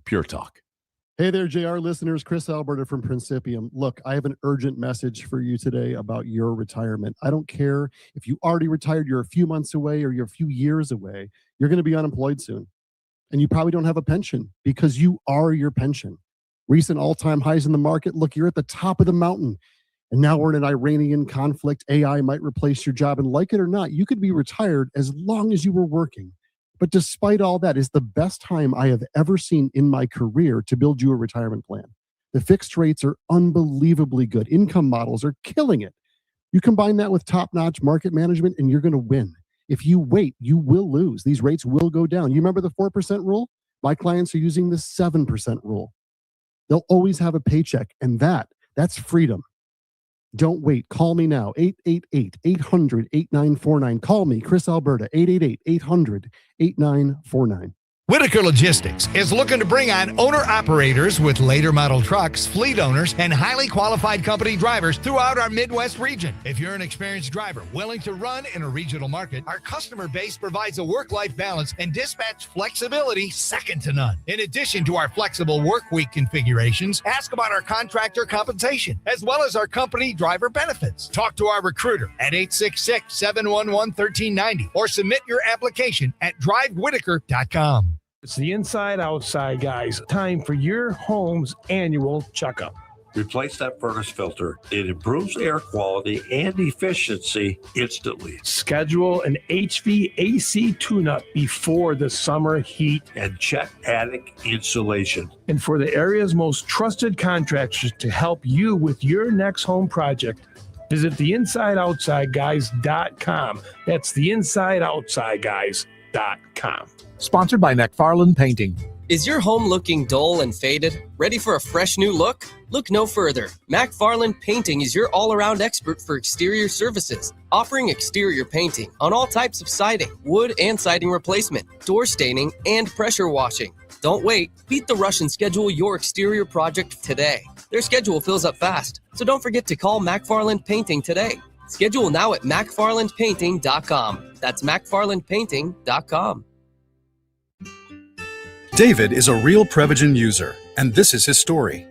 Pure Talk. Hey there, JR listeners. Chris Alberta from Principium. Look, I have an urgent message for you today about your retirement. I don't care if you already retired, you're a few months away, or you're a few years away. You're going to be unemployed soon. And you probably don't have a pension because you are your pension. Recent all-time highs in the market. Look, you're at the top of the mountain. And now we're in an Iranian conflict. AI might replace your job. And like it or not, you could be retired as long as you were working. But despite all that, it's the best time I have ever seen in my career to build you a retirement plan. The fixed rates are unbelievably good. Income models are killing it. You combine that with top-notch market management, and you're going to win. If you wait, you will lose. These rates will go down. You remember the 4% rule? My clients are using the 7% rule. They'll always have a paycheck, and that's freedom. Don't wait. Call me now. 888-800-8949. Call me, Chris Alberta, 888-800-8949. Whitaker Logistics is looking to bring on owner-operators with later model trucks, fleet owners, and highly qualified company drivers throughout our Midwest region. If you're an experienced driver willing to run in a regional market, our customer base provides a work-life balance and dispatch flexibility second to none. In addition to our flexible work week configurations, ask about our contractor compensation, as well as our company driver benefits. Talk to our recruiter at 866-711-1390 or submit your application at drivewhitaker.com. It's the Inside Outside Guys. Time for your home's annual checkup. Replace that furnace filter. It improves air quality and efficiency instantly. Schedule an HVAC tune-up before the summer heat. And check attic insulation. And for the area's most trusted contractors to help you with your next home project, visit theinsideoutsideguys.com. That's theinsideoutsideguys.com. Sponsored by McFarland Painting. Is your home looking dull and faded? Ready for a fresh new look? Look no further. McFarland Painting is your all-around expert for exterior services, offering exterior painting on all types of siding, wood and siding replacement, door staining, and pressure washing. Don't wait. Beat the rush and schedule your exterior project today. Their schedule fills up fast, so don't forget to call McFarland Painting today. Schedule now at McFarlandPainting.com. That's McFarlandPainting.com. David is a real Prevagen user, and this is his story.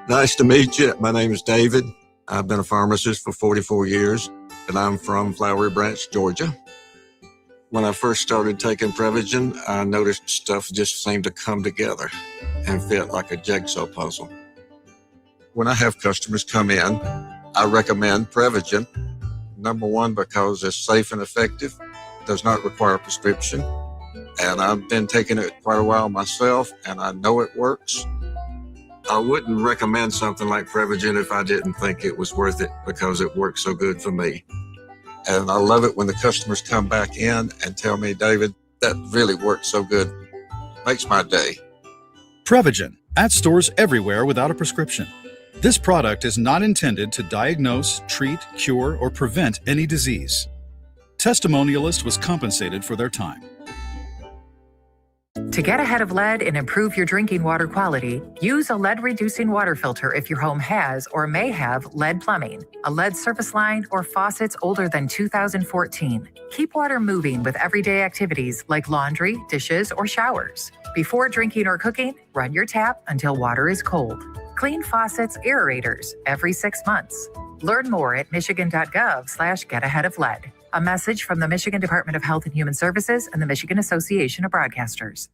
Nice to meet you. My name is David. I've been a pharmacist for 44 years, and I'm from Flowery Branch, Georgia. When I first started taking Prevagen, I noticed stuff just seemed to come together and fit like a jigsaw puzzle. When I have customers come in, I recommend Prevagen. Number one, because it's safe and effective, does not require a prescription. And I've been taking it quite a while myself, and I know it works. I wouldn't recommend something like Prevagen if I didn't think it was worth it because it works so good for me. And I love it when the customers come back in and tell me, David, that really worked so good. Makes my day. Prevagen, at stores everywhere without a prescription. This product is not intended to diagnose, treat, cure, or prevent any disease. Testimonialist was compensated for their time. To get ahead of lead and improve your drinking water quality, use a lead-reducing water filter if your home has or may have lead plumbing, a lead service line, or faucets older than 2014. Keep water moving with everyday activities like laundry, dishes, or showers. Before drinking or cooking, run your tap until water is cold. Clean faucets, aerators every 6 months. Learn more at michigan.gov/getaheadoflead. A message from the Michigan Department of Health and Human Services and the Michigan Association of Broadcasters.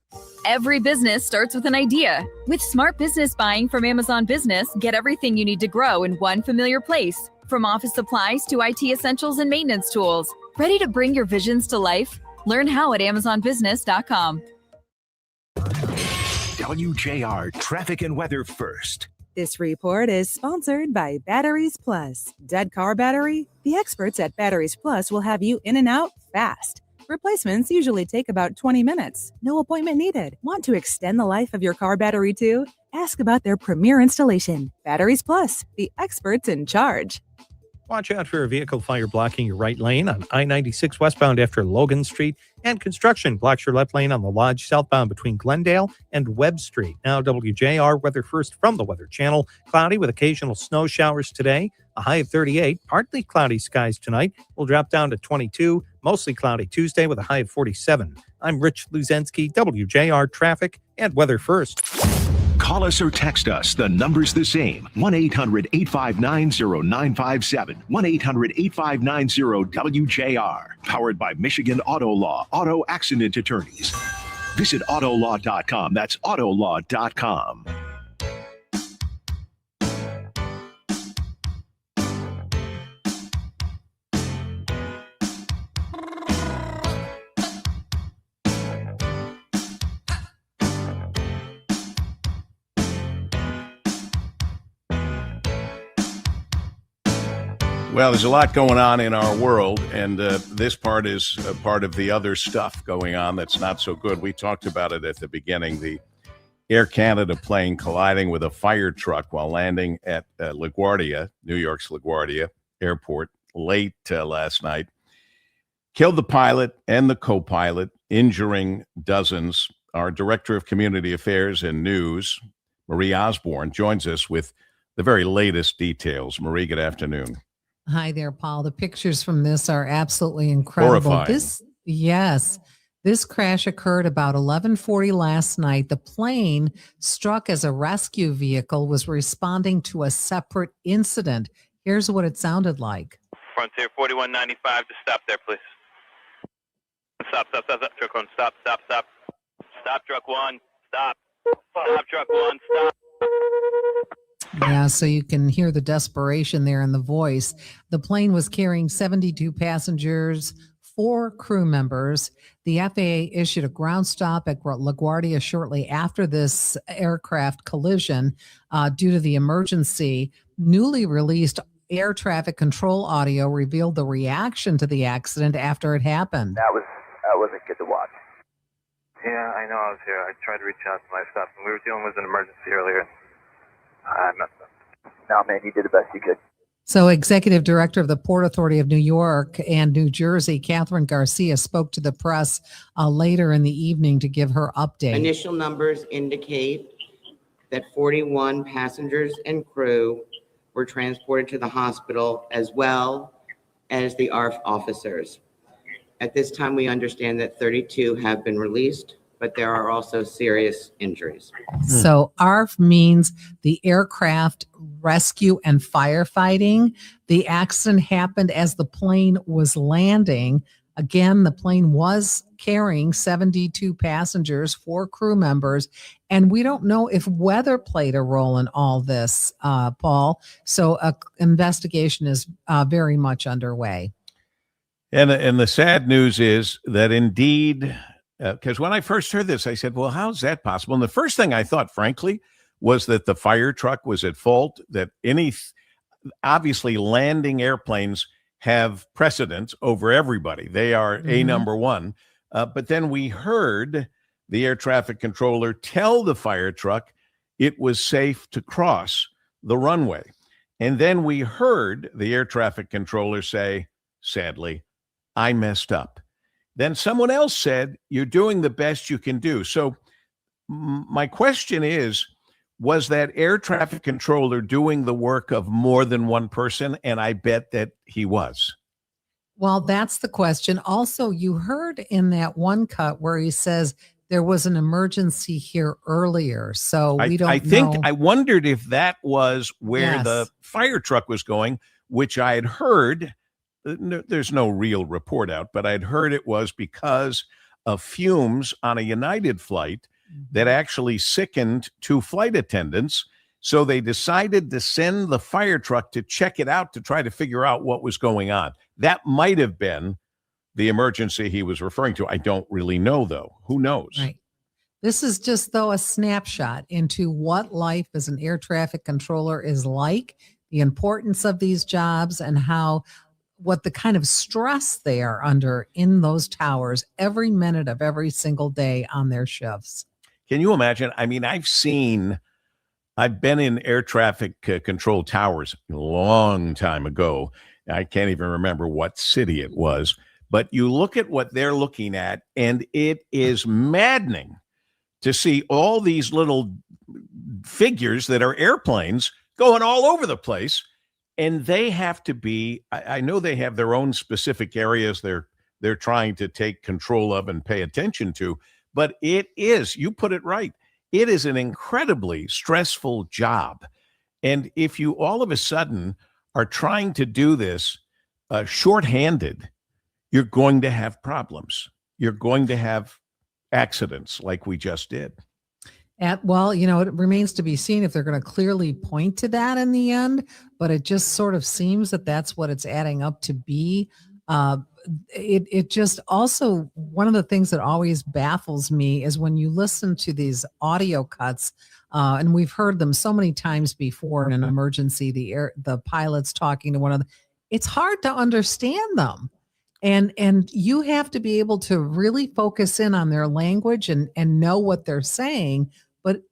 Every business starts with an idea. With smart business buying from Amazon Business, get everything you need to grow in one familiar place. From office supplies to IT essentials and maintenance tools. Ready to bring your visions to life? Learn how at amazonbusiness.com. WJR Traffic and Weather First. This report is sponsored by Batteries Plus. Dead car battery? The experts at Batteries Plus will have you in and out fast. Replacements usually take about 20 minutes. No appointment needed. Want to extend the life of your car battery too? Ask about their premier installation. Batteries Plus, the experts in charge. Watch out for a vehicle fire blocking your right lane on I-96 westbound after Logan Street, and construction blocks your left lane on the Lodge southbound between Glendale and Webb Street. Now WJR weather first from the Weather Channel. Cloudy with occasional snow showers today. A high of 38. Partly cloudy skies tonight. Will drop down to 22. Mostly cloudy Tuesday with a high of 47. I'm Rich Luzensky, WJR Traffic and Weather First. Call us or text us. The number's the same. 1-800-859-0957. 1-800-859-0WJR. Powered by Michigan Auto Law. Auto Accident Attorneys. Visit autolaw.com. That's autolaw.com. Well, there's a lot going on in our world, and this part is a part of the other stuff going on that's not so good. We talked about it at the beginning, the Air Canada plane colliding with a fire truck while landing at LaGuardia, New York's LaGuardia Airport, late last night. Killed the pilot and the co-pilot, injuring dozens. Our Director of Community Affairs and News, Marie Osborne, joins us with the very latest details. Marie, good afternoon. Hi there, Paul. The pictures from this are absolutely incredible. Horrifying. This crash occurred about 11:40 last night. The plane, struck as a rescue vehicle, was responding to a separate incident. Here's what it sounded like. Frontier 4195 to stop there, please. Stop, truck one, stop. Stop, truck one, stop. Stop, truck one, stop. Yeah, so you can hear the desperation there in the voice. The plane was carrying 72 passengers, 4 crew members. The FAA issued a ground stop at LaGuardia shortly after this aircraft collision due to the emergency. Newly released air traffic control audio revealed the reaction to the accident after it happened. That wasn't good to watch. Yeah, I know. I was here. I tried to reach out to my staff, and we were dealing with an emergency earlier. I messed up. No, man, you did the best you could. So Executive Director of the Port Authority of New York and New Jersey, Catherine Garcia, spoke to the press later in the evening to give her update. Initial numbers indicate that 41 passengers and crew were transported to the hospital, as well as the ARF officers. At this time, we understand that 32 have been released, but there are also serious injuries. So ARF means the Aircraft Rescue and Firefighting. The accident happened as the plane was landing. Again, the plane was carrying 72 passengers, 4 crew members, and we don't know if weather played a role in all this, Paul. So an investigation is very much underway. And the sad news is that indeed, because when I first heard this, I said, well, how's that possible? And the first thing I thought, frankly, was that the fire truck was at fault, that obviously landing airplanes have precedence over everybody. They are a number one. But then we heard the air traffic controller tell the fire truck it was safe to cross the runway. And then we heard the air traffic controller say, sadly, I messed up. Then someone else said, you're doing the best you can do. So my question is, was that air traffic controller doing the work of more than one person? And I bet that he was. Well, that's the question. Also, you heard in that one cut where he says there was an emergency here earlier. So we don't know. I wondered if that was where the fire truck was going, which I had heard there's no real report out, but I'd heard it was because of fumes on a United flight that actually sickened 2 flight attendants. So they decided to send the fire truck to check it out to try to figure out what was going on. That might have been the emergency he was referring to. I don't really know, though. Who knows? Right. This is just, though, a snapshot into what life as an air traffic controller is like, the importance of these jobs, and what the kind of stress they are under in those towers every minute of every single day on their shifts. Can you imagine? I mean, I've been in air traffic control towers a long time ago. I can't even remember what city it was, but you look at what they're looking at, and it is maddening to see all these little figures that are airplanes going all over the place. And they have to be, I know they have their own specific areas they're trying to take control of and pay attention to, but it is, you put it right, it is an incredibly stressful job. And if you all of a sudden are trying to do this shorthanded, you're going to have problems. You're going to have accidents like we just did. Well, it remains to be seen if they're going to clearly point to that in the end, but it just sort of seems that that's what it's adding up to be. It just also, one of the things that always baffles me is when you listen to these audio cuts, and we've heard them so many times before in an emergency, the pilots talking to one another, it's hard to understand them. And you have to be able to really focus in on their language and know what they're saying. But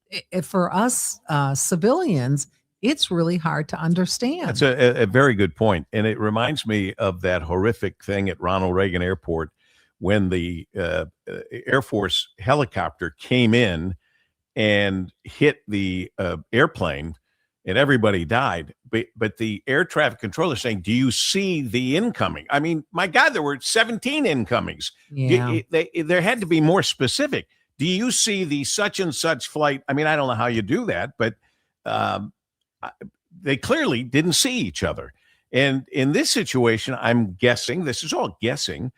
for us civilians, it's really hard to understand. That's a very good point. And it reminds me of that horrific thing at Ronald Reagan Airport when the Air Force helicopter came in and hit the airplane and everybody died. But the air traffic controller saying, do you see the incoming? I mean, my God, there were 17 incomings. Yeah. There had to be more specific. Do you see the such and such flight? I mean, I don't know how you do that, but they clearly didn't see each other. And in this situation, I'm guessing, this is all guessing,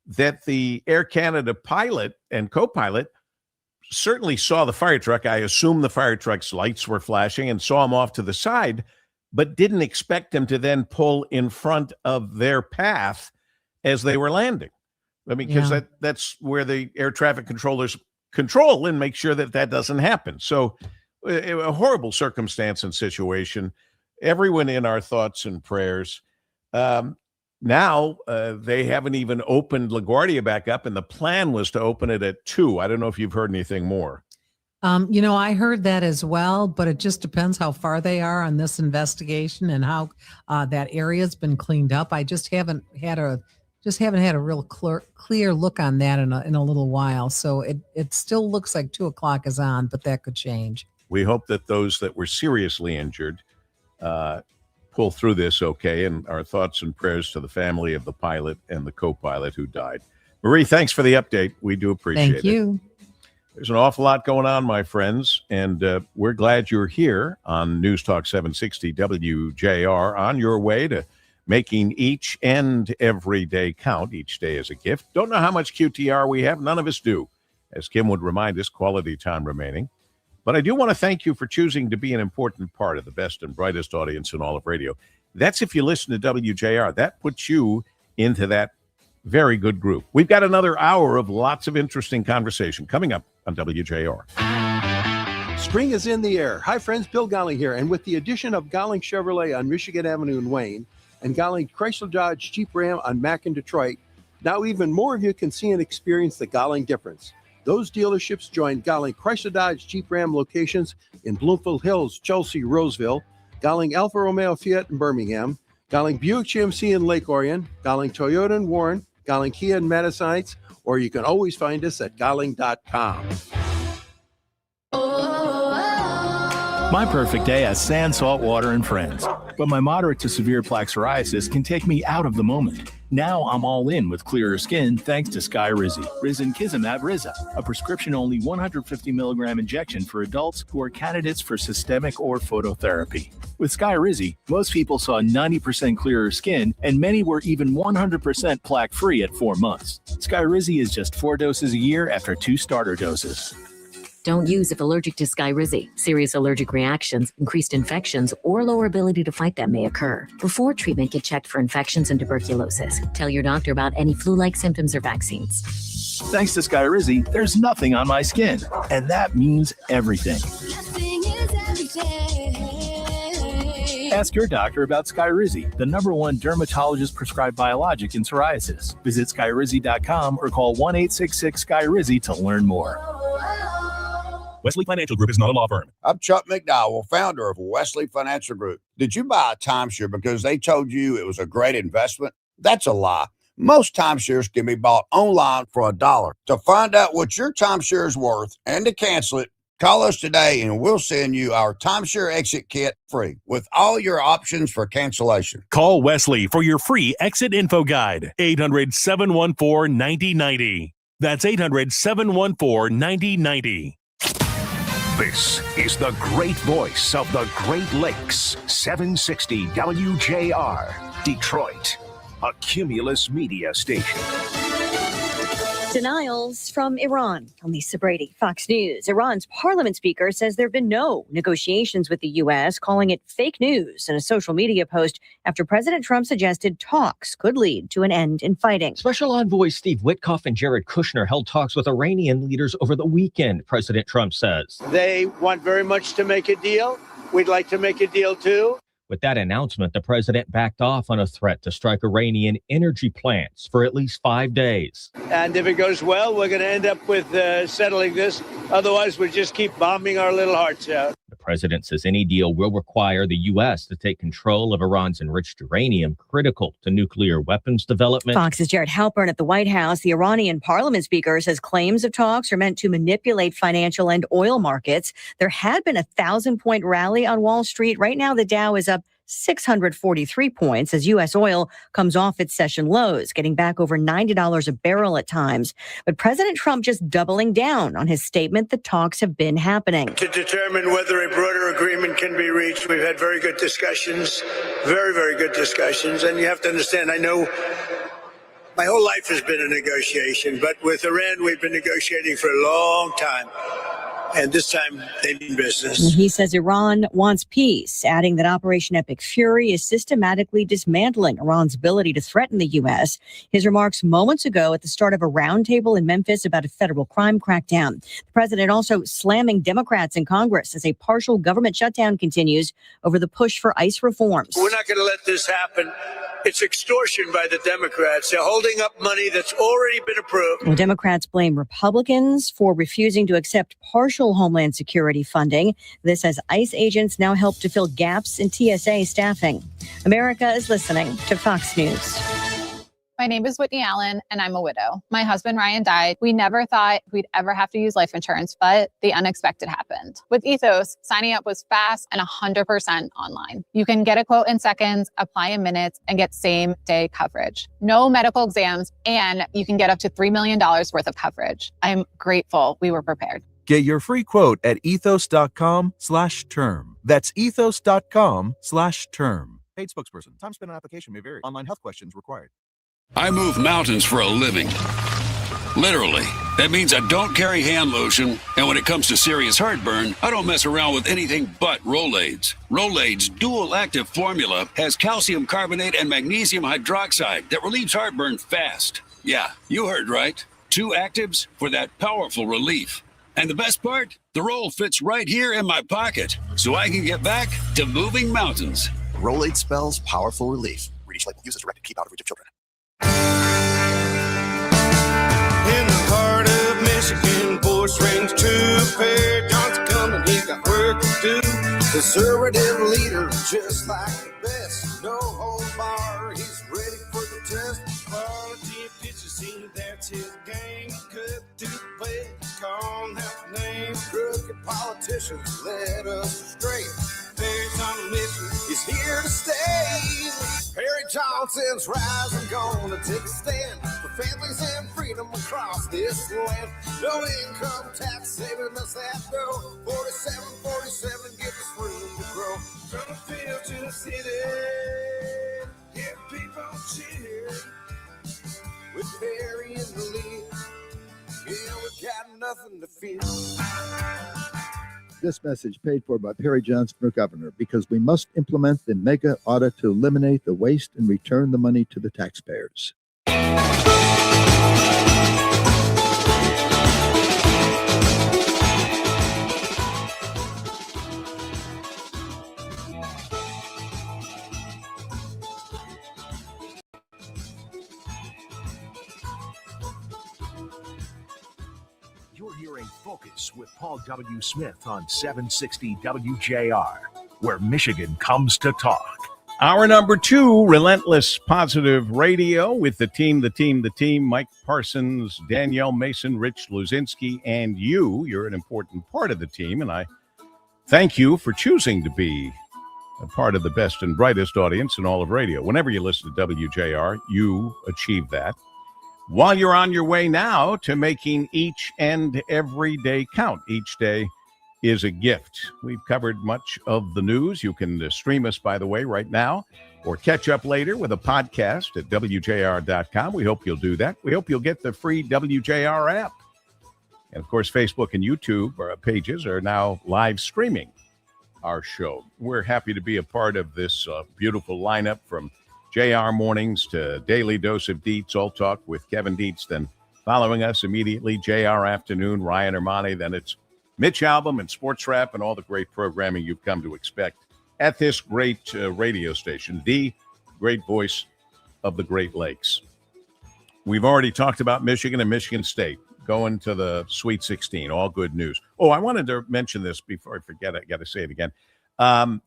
that the Air Canada pilot and co-pilot certainly saw the fire truck. I assume the fire truck's lights were flashing and saw him off to the side, but didn't expect him to then pull in front of their path as they were landing. I mean, because that's where the air traffic controllers control and make sure that that doesn't happen. So a horrible circumstance and situation. Everyone in our thoughts and prayers. Now they haven't even opened LaGuardia back up, and the plan was to open it at 2. I don't know if you've heard anything more. I heard that as well, but it just depends how far they are on this investigation and how that area's been cleaned up. I just haven't had a real clear look on that in a little while. So it still looks like 2:00 is on, but that could change. We hope that those that were seriously injured pull through this okay, and our thoughts and prayers to the family of the pilot and the co-pilot who died. Marie, thanks for the update. We do appreciate it. Thank you. There's an awful lot going on, my friends, and we're glad you're here on News Talk 760 WJR, on your way to making each and every day count. Each day is a gift. Don't know how much QTR we have. None of us do. As Kim would remind us, quality time remaining. But I do want to thank you for choosing to be an important part of the best and brightest audience in all of radio. That's if you listen to WJR. That puts you into that very good group. We've got another hour of lots of interesting conversation coming up on WJR. Spring is in the air. Hi, friends. Bill Golling here. And with the addition of Golling Chevrolet on Michigan Avenue in Wayne and Golling Chrysler Dodge Jeep Ram on Mack in Detroit, now even more of you can see and experience the Golling difference. Those dealerships join Golling Chrysler Dodge Jeep Ram locations in Bloomfield Hills, Chelsea, Roseville, Golling Alfa Romeo Fiat in Birmingham, Golling Buick GMC in Lake Orion, Golling Toyota in Warren, Golling Kia in Madison Heights, or you can always find us at golling.com. My perfect day has sand, salt water, and friends. But my moderate to severe plaque psoriasis can take me out of the moment. Now I'm all in with clearer skin thanks to Skyrizi. Risankizumab Riza, a prescription-only 150 milligram injection for adults who are candidates for systemic or phototherapy. With Skyrizi, most people saw 90% clearer skin, and many were even 100% plaque-free at 4 months. Skyrizi is just 4 doses a year after 2 starter doses. Don't use if allergic to Skyrizi. Serious allergic reactions, increased infections, or lower ability to fight them may occur. Before treatment, get checked for infections and tuberculosis. Tell your doctor about any flu-like symptoms or vaccines. Thanks to Skyrizi, there's nothing on my skin, and that means everything. Ask your doctor about Skyrizi, the #1 dermatologist-prescribed biologic in psoriasis. Visit Skyrizi.com or call 1-866-SKYRIZI to learn more. Wesley Financial Group is not a law firm. I'm Chuck McDowell, founder of Wesley Financial Group. Did you buy a timeshare because they told you it was a great investment? That's a lie. Most timeshares can be bought online for $1. To find out what your timeshare is worth and to cancel it, call us today and we'll send you our timeshare exit kit free with all your options for cancellation. Call Wesley for your free exit info guide. 800-714-9090. That's 800-714-9090. This is the great voice of the Great Lakes, 760 WJR, Detroit, a Cumulus media station. Denials from Iran. I'm Lisa Brady, Fox News. Iran's parliament speaker says there have been no negotiations with the U.S., calling it fake news in a social media post after President Trump suggested talks could lead to an end in fighting. Special Envoy Steve Witkoff and Jared Kushner held talks with Iranian leaders over the weekend, President Trump says. They want very much to make a deal. We'd like to make a deal, too. With that announcement, the president backed off on a threat to strike Iranian energy plants for at least 5 days. And if it goes well, we're going to end up with settling this. Otherwise, we'll just keep bombing our little hearts out. The president says any deal will require the U.S. to take control of Iran's enriched uranium, critical to nuclear weapons development. Fox's Jared Halpern at the White House. The Iranian parliament speaker says claims of talks are meant to manipulate financial and oil markets. There had been a 1,000-point rally on Wall Street. Right now, the Dow is up 643 points as U.S. oil comes off its session lows, getting back over $90 a barrel at times. But President Trump just doubling down on his statement that talks have been happening. To determine whether a broader agreement can be reached, we've had very good discussions, very, very good discussions. And you have to understand, I know my whole life has been a negotiation, but with Iran, we've been negotiating for a long time. And this time, they mean business. He says Iran wants peace, adding that Operation Epic Fury is systematically dismantling Iran's ability to threaten the U.S. His remarks moments ago at the start of a roundtable in Memphis about a federal crime crackdown. The president also slamming Democrats in Congress as a partial government shutdown continues over the push for ICE reforms. We're not going to let this happen. It's extortion by the Democrats. They're holding up money that's already been approved. Well, Democrats blame Republicans for refusing to accept partial Homeland Security funding. This as ICE agents now help to fill gaps in TSA staffing. America is listening to Fox News. My name is Whitney Allen, and I'm a widow. My husband, Ryan, died. We never thought we'd ever have to use life insurance, but the unexpected happened. With Ethos, signing up was fast and 100% online. You can get a quote in seconds, apply in minutes, and get same-day coverage. No medical exams, and you can get up to $3 million worth of coverage. I'm grateful we were prepared. Get your free quote at ethos.com/term. That's ethos.com/term. Paid spokesperson. Time spent on application may vary. Online health questions required. I move mountains for a living. Literally. That means I don't carry hand lotion, and when it comes to serious heartburn, I don't mess around with anything but Rolaids. Rolaids' dual-active formula has calcium carbonate and magnesium hydroxide that relieves heartburn fast. Yeah, you heard right. 2 actives for that powerful relief. And the best part? The roll fits right here in my pocket, so I can get back to moving mountains. Rolade spells powerful relief. Read label. Use as directed. Keep out of reach of children. In the heart of Michigan, voice rings true. Fair John's coming, he's got work to do. Conservative leader, just like the best. No hold bar, he's ready for the test. Politicians see that's his game. Cut to the play, call out names. Crooked politicians led us astray. nonsense rising, gonna take a stand for families and freedom across this land. No income tax saving us that dough. 47, give us room to grow. From the field to the city, hear people cheer. With Barry in the lead, yeah, we got nothing to fear. This message paid for by Perry Johnson, our governor, because we must implement the mega audit to eliminate the waste and return the money to the taxpayers. You're hearing Focus with Paul W. Smith on 760 WJR, where Michigan comes to talk. Hour number 2, Relentless Positive Radio with the team, Mike Parsons, Danielle Mason, Rich Luzinski, and you. You're an important part of the team, and I thank you for choosing to be a part of the best and brightest audience in all of radio. Whenever you listen to WJR, you achieve that. While you're on your way now to making each and every day count, each day is a gift. We've covered much of the news. You can stream us, by the way, right now, or catch up later with a podcast at WJR.com. We hope you'll do that. We hope you'll get the free WJR app. And, of course, Facebook and YouTube pages are now live streaming our show. We're happy to be a part of this beautiful lineup, from JR Mornings to Daily Dose of Dietz, All Talk with Kevin Dietz. Then following us immediately, JR Afternoon, Ryan Armani. Then it's Mitch Album and Sports Wrap and all the great programming you've come to expect at this great radio station, the great voice of the Great Lakes. We've already talked about Michigan and Michigan State going to the Sweet 16. All good news. Oh, I wanted to mention this before I forget. I got to say it again.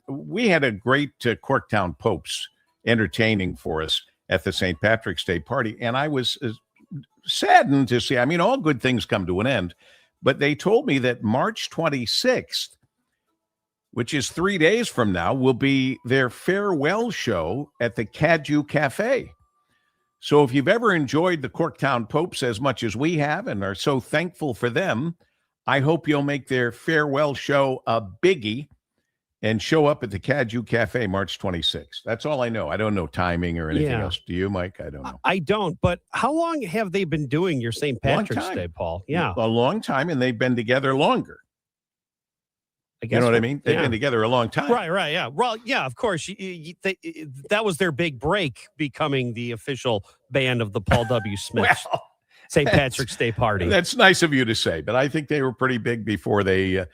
We had a great Corktown Popes entertaining for us at the St. Patrick's Day party, and I was saddened to see, I mean, all good things come to an end, but they told me that March 26th, which is 3 days from now, will be their farewell show at the Cadieux Cafe. So if you've ever enjoyed the Corktown Popes as much as we have and are so thankful for them, I hope you'll make their farewell show a biggie and show up at the Cadieux Cafe March 26th. That's all I know. I don't know timing or anything else. Do you, Mike? I don't know. I don't. But how long have they been doing your St. Patrick's Day, Paul? Yeah. A long time, and they've been together longer. I guess you know what I mean? They've been together a long time. Right, yeah. Well, yeah, of course. That was their big break, becoming the official band of the Paul W. Smith St. Patrick's Day party. That's nice of you to say, but I think they were pretty big before they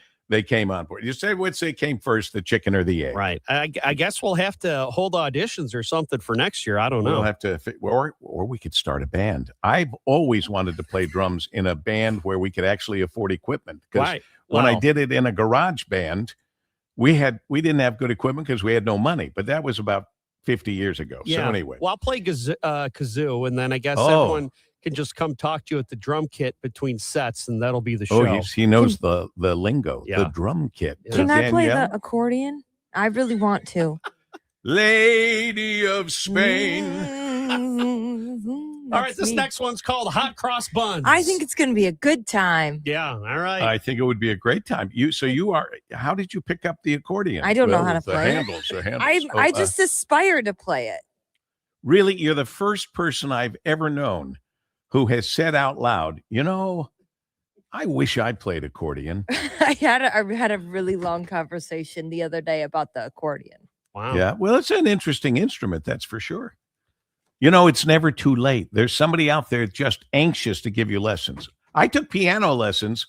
came on board. You say, would say came first, the chicken or the egg? Right. I guess we'll have to hold auditions or something for next year. I don't know. We'll have to, or we could start a band. I've always wanted to play drums in a band where we could actually afford equipment. Because when I did it in a garage band, we didn't have good equipment because we had no money. But that was about 50 years ago. Yeah. So anyway. Well, I'll play kazoo, and then I guess everyone can just come talk to you at the drum kit betwing sets, and that'll be the show. Oh, he knows the lingo, the drum kit. Can I play the accordion? I really want to. Lady of Spain. All right, this next one's called Hot Cross Buns. I think it's going to be a good time. Yeah, all right. I think it would be a great time. How did you pick up the accordion? I don't know how to play it. The handles. I just aspire to play it. Really, you're the first person I've ever known who has said out loud, I wish I played accordion. I had a really long conversation the other day about the accordion. Wow. Yeah, well, it's an interesting instrument, that's for sure. It's never too late. There's somebody out there just anxious to give you lessons. I took piano lessons,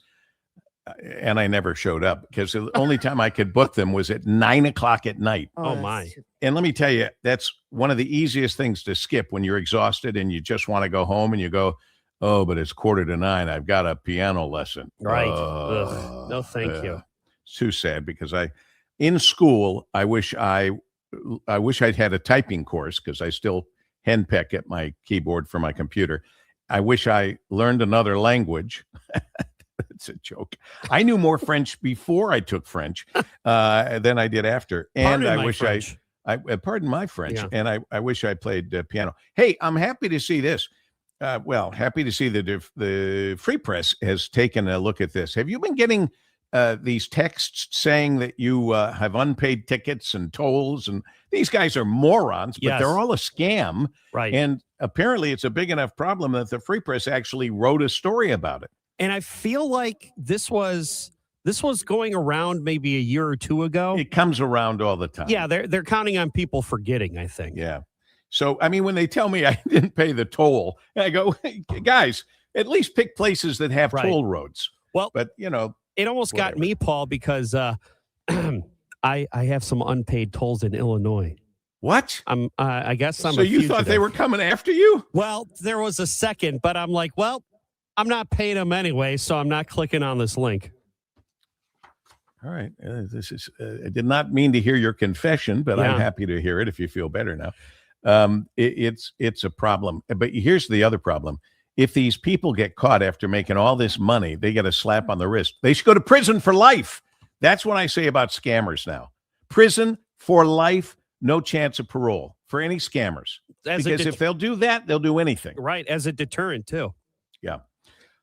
and I never showed up because the only time I could book them was at 9:00 at night. Oh my. And let me tell you, that's one of the easiest things to skip when you're exhausted and you just want to go home and you go, oh, but it's 8:45. I've got a piano lesson. Right. No, thank you. It's too sad because in school, I wish I'd had a typing course because I still henpeck at my keyboard for my computer. I wish I learned another language. It's a joke. I knew more French before I took French than I did after. And I wish Pardon my French, Yeah. and I wish I played piano. Hey, I'm happy to see this. Happy to see that the Free Press has taken a look at this. Have you been getting these texts saying that you have unpaid tickets and tolls, and these guys are morons, but Yes. they're all a scam. Right. And apparently it's a big enough problem that the Free Press actually wrote a story about it. And I feel like this was going around maybe a year or two ago. It comes around all the time. Yeah, they're counting on people forgetting, I think. Yeah. So, I mean, when they tell me I didn't pay the toll, I go, hey, guys, at least pick places that have toll roads. Well, but, you know. It almost got me, Paul, because I have some unpaid tolls in Illinois. What? I guess I'm So a you thought fugitive. they were coming after you? Well, there was a second, but I'm like, well, I'm not paying them anyway, so I'm not clicking on this link. All right. This is. I did not mean to hear your confession, but I'm happy to hear it if you feel better now. It's a problem. But here's the other problem. If these people get caught after making all this money, they get a slap on the wrist. They should go to prison for life. That's what I say about scammers now. Prison for life, no chance of parole for any scammers. Because if they'll do that, they'll do anything. Right, as a deterrent, too. Yeah.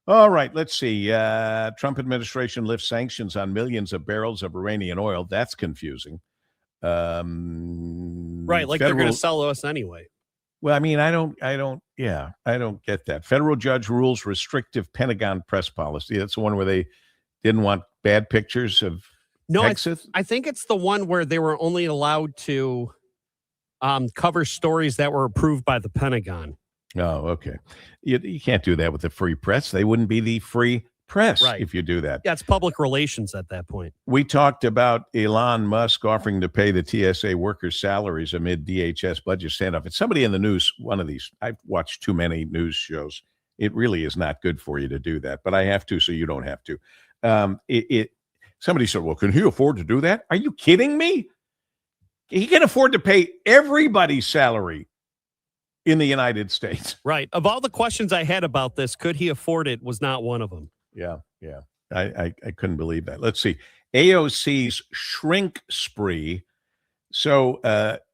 All right, let's see. Trump administration lifts sanctions on millions of barrels of Iranian oil. That's confusing. Right, like they're going to sell to us anyway. Well, I mean, I don't get that. Federal judge rules restrictive Pentagon press policy. That's the one where they didn't want bad pictures of Texas. I think it's the one where they were only allowed to cover stories that were approved by the Pentagon. Oh, okay. You can't do that with the free press. They wouldn't be the free press if you do that. Yeah, it's public relations at that point. We talked about Elon Musk offering to pay the TSA workers' salaries amid DHS budget standoff. It's somebody in the news, one of these. I've watched too many news shows. It really is not good for you to do that, but I have to, so you don't have to. Somebody said, well, can he afford to do that? Are you kidding me? He can afford to pay everybody's salary in the United States. Right. Of all the questions I had about this, could he afford it, was not one of them. Yeah. I couldn't believe that. Let's see. AOC's shrink spree. So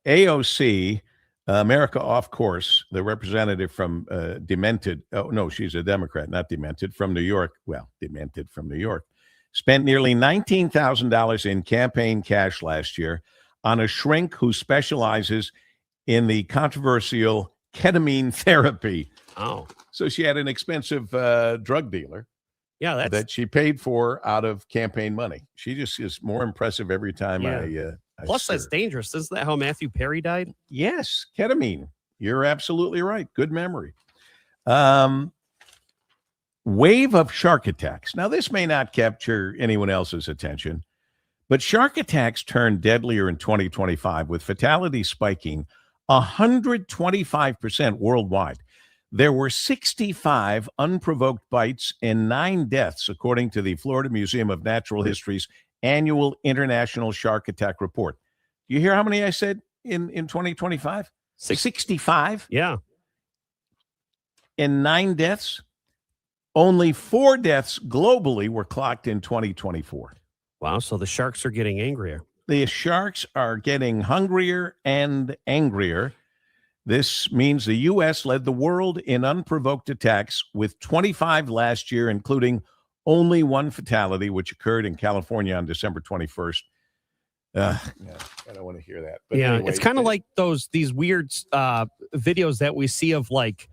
AOC, America Off Course, the representative from Demented. Oh, no, she's a Democrat, not Demented, from New York. Well, Demented from New York. Spent nearly $19,000 in campaign cash last year on a shrink who specializes in the controversial ketamine therapy. Oh. So she had an expensive drug dealer. Yeah, that she paid for out of campaign money. She just is more impressive every time I Plus, that's dangerous. Isn't that how Matthew Perry died? Yes, ketamine. You're absolutely right. Good memory. Wave of shark attacks. Now, this may not capture anyone else's attention, but shark attacks turned deadlier in 2025, with fatalities spiking 125% worldwide. There were 65 unprovoked bites and 9 deaths, according to the Florida Museum of Natural History's annual International Shark Attack Report. You hear how many I said in 2025? 65? Yeah. And 9 deaths. Only 4 deaths globally were clocked in 2024. Wow, so the sharks are getting angrier. The sharks are getting hungrier and angrier. This means the U.S. led the world in unprovoked attacks with 25 last year, including only 1 fatality, which occurred in California on December 21st. I don't want to hear that. But yeah, anyway, it's kind of like these weird videos that we see of like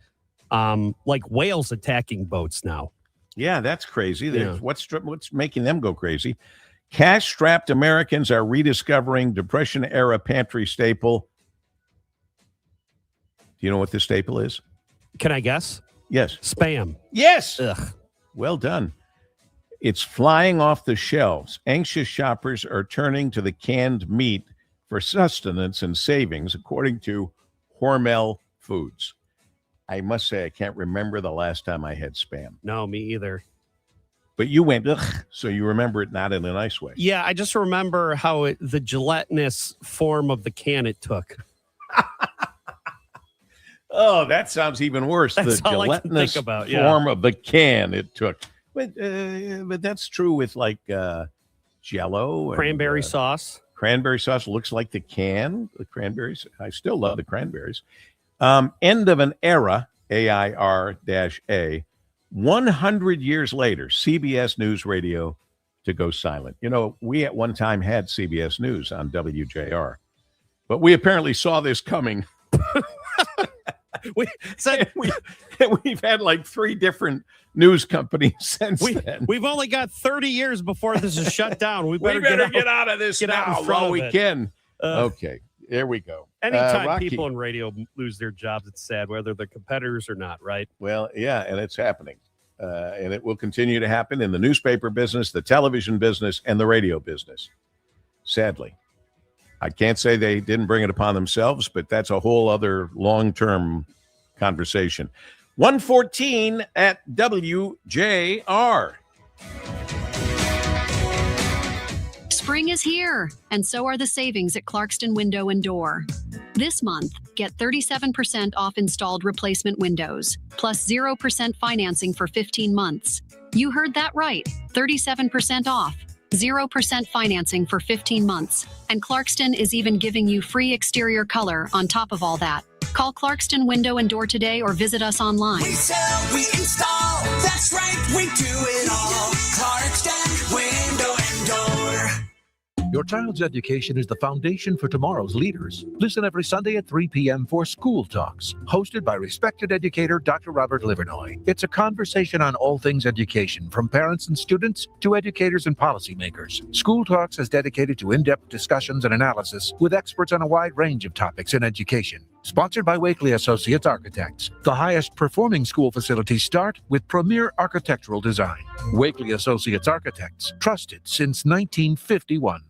whales attacking boats now. Yeah, that's crazy. Yeah. What's making them go crazy? Cash-strapped Americans are rediscovering Depression-era pantry staple. Do you know what the staple is? Can I guess? Yes. Spam. Yes. Ugh. Well done. It's flying off the shelves. Anxious shoppers are turning to the canned meat for sustenance and savings, according to Hormel Foods. I must say, I can't remember the last time I had Spam. No, me either. But you went, ugh, so you remember it not in a nice way. Yeah, I just remember how the gelatinous form of the can it took. Oh, that sounds even worse. That's the all I can gelatinous think about, form of the can it took. But that's true with like Jell-O. Cranberry sauce. cranberry sauce looks like the can. The cranberries. I still love the cranberries. End of an era, AIR-A. 100 years later, CBS News Radio to go silent. You know, we at one time had CBS News on WJR, but we apparently saw this coming. We've had like 3 different news companies since then. We've only got 30 years before this is shut down. We better, get out of this now while we can. Okay, there we go. Anytime Rocky. people in radio lose their jobs, it's sad, whether they're competitors or not, right? Well, yeah, and it's happening. And it will continue to happen in the newspaper business, the television business, and the radio business. Sadly. I can't say they didn't bring it upon themselves, but that's a whole other long-term conversation. 114 at WJR. Spring is here, and so are the savings at Clarkston Window and Door. This month, get 37% off installed replacement windows, plus 0% financing for 15 months. You heard that right, 37% off. 0% financing for 15 months. And Clarkston is even giving you free exterior color on top of all that. Call Clarkston Window and Door today or visit us online. We sell, we install. That's right, we do it all. Clarkston Window and Door. Your child's education is the foundation for tomorrow's leaders. Listen every Sunday at 3 p.m. for School Talks, hosted by respected educator Dr. Robert Livernoy. It's a conversation on all things education, from parents and students to educators and policymakers. School Talks is dedicated to in-depth discussions and analysis with experts on a wide range of topics in education. Sponsored by Wakely Associates Architects. The highest performing school facilities start with premier architectural design. Wakely Associates Architects, trusted since 1951.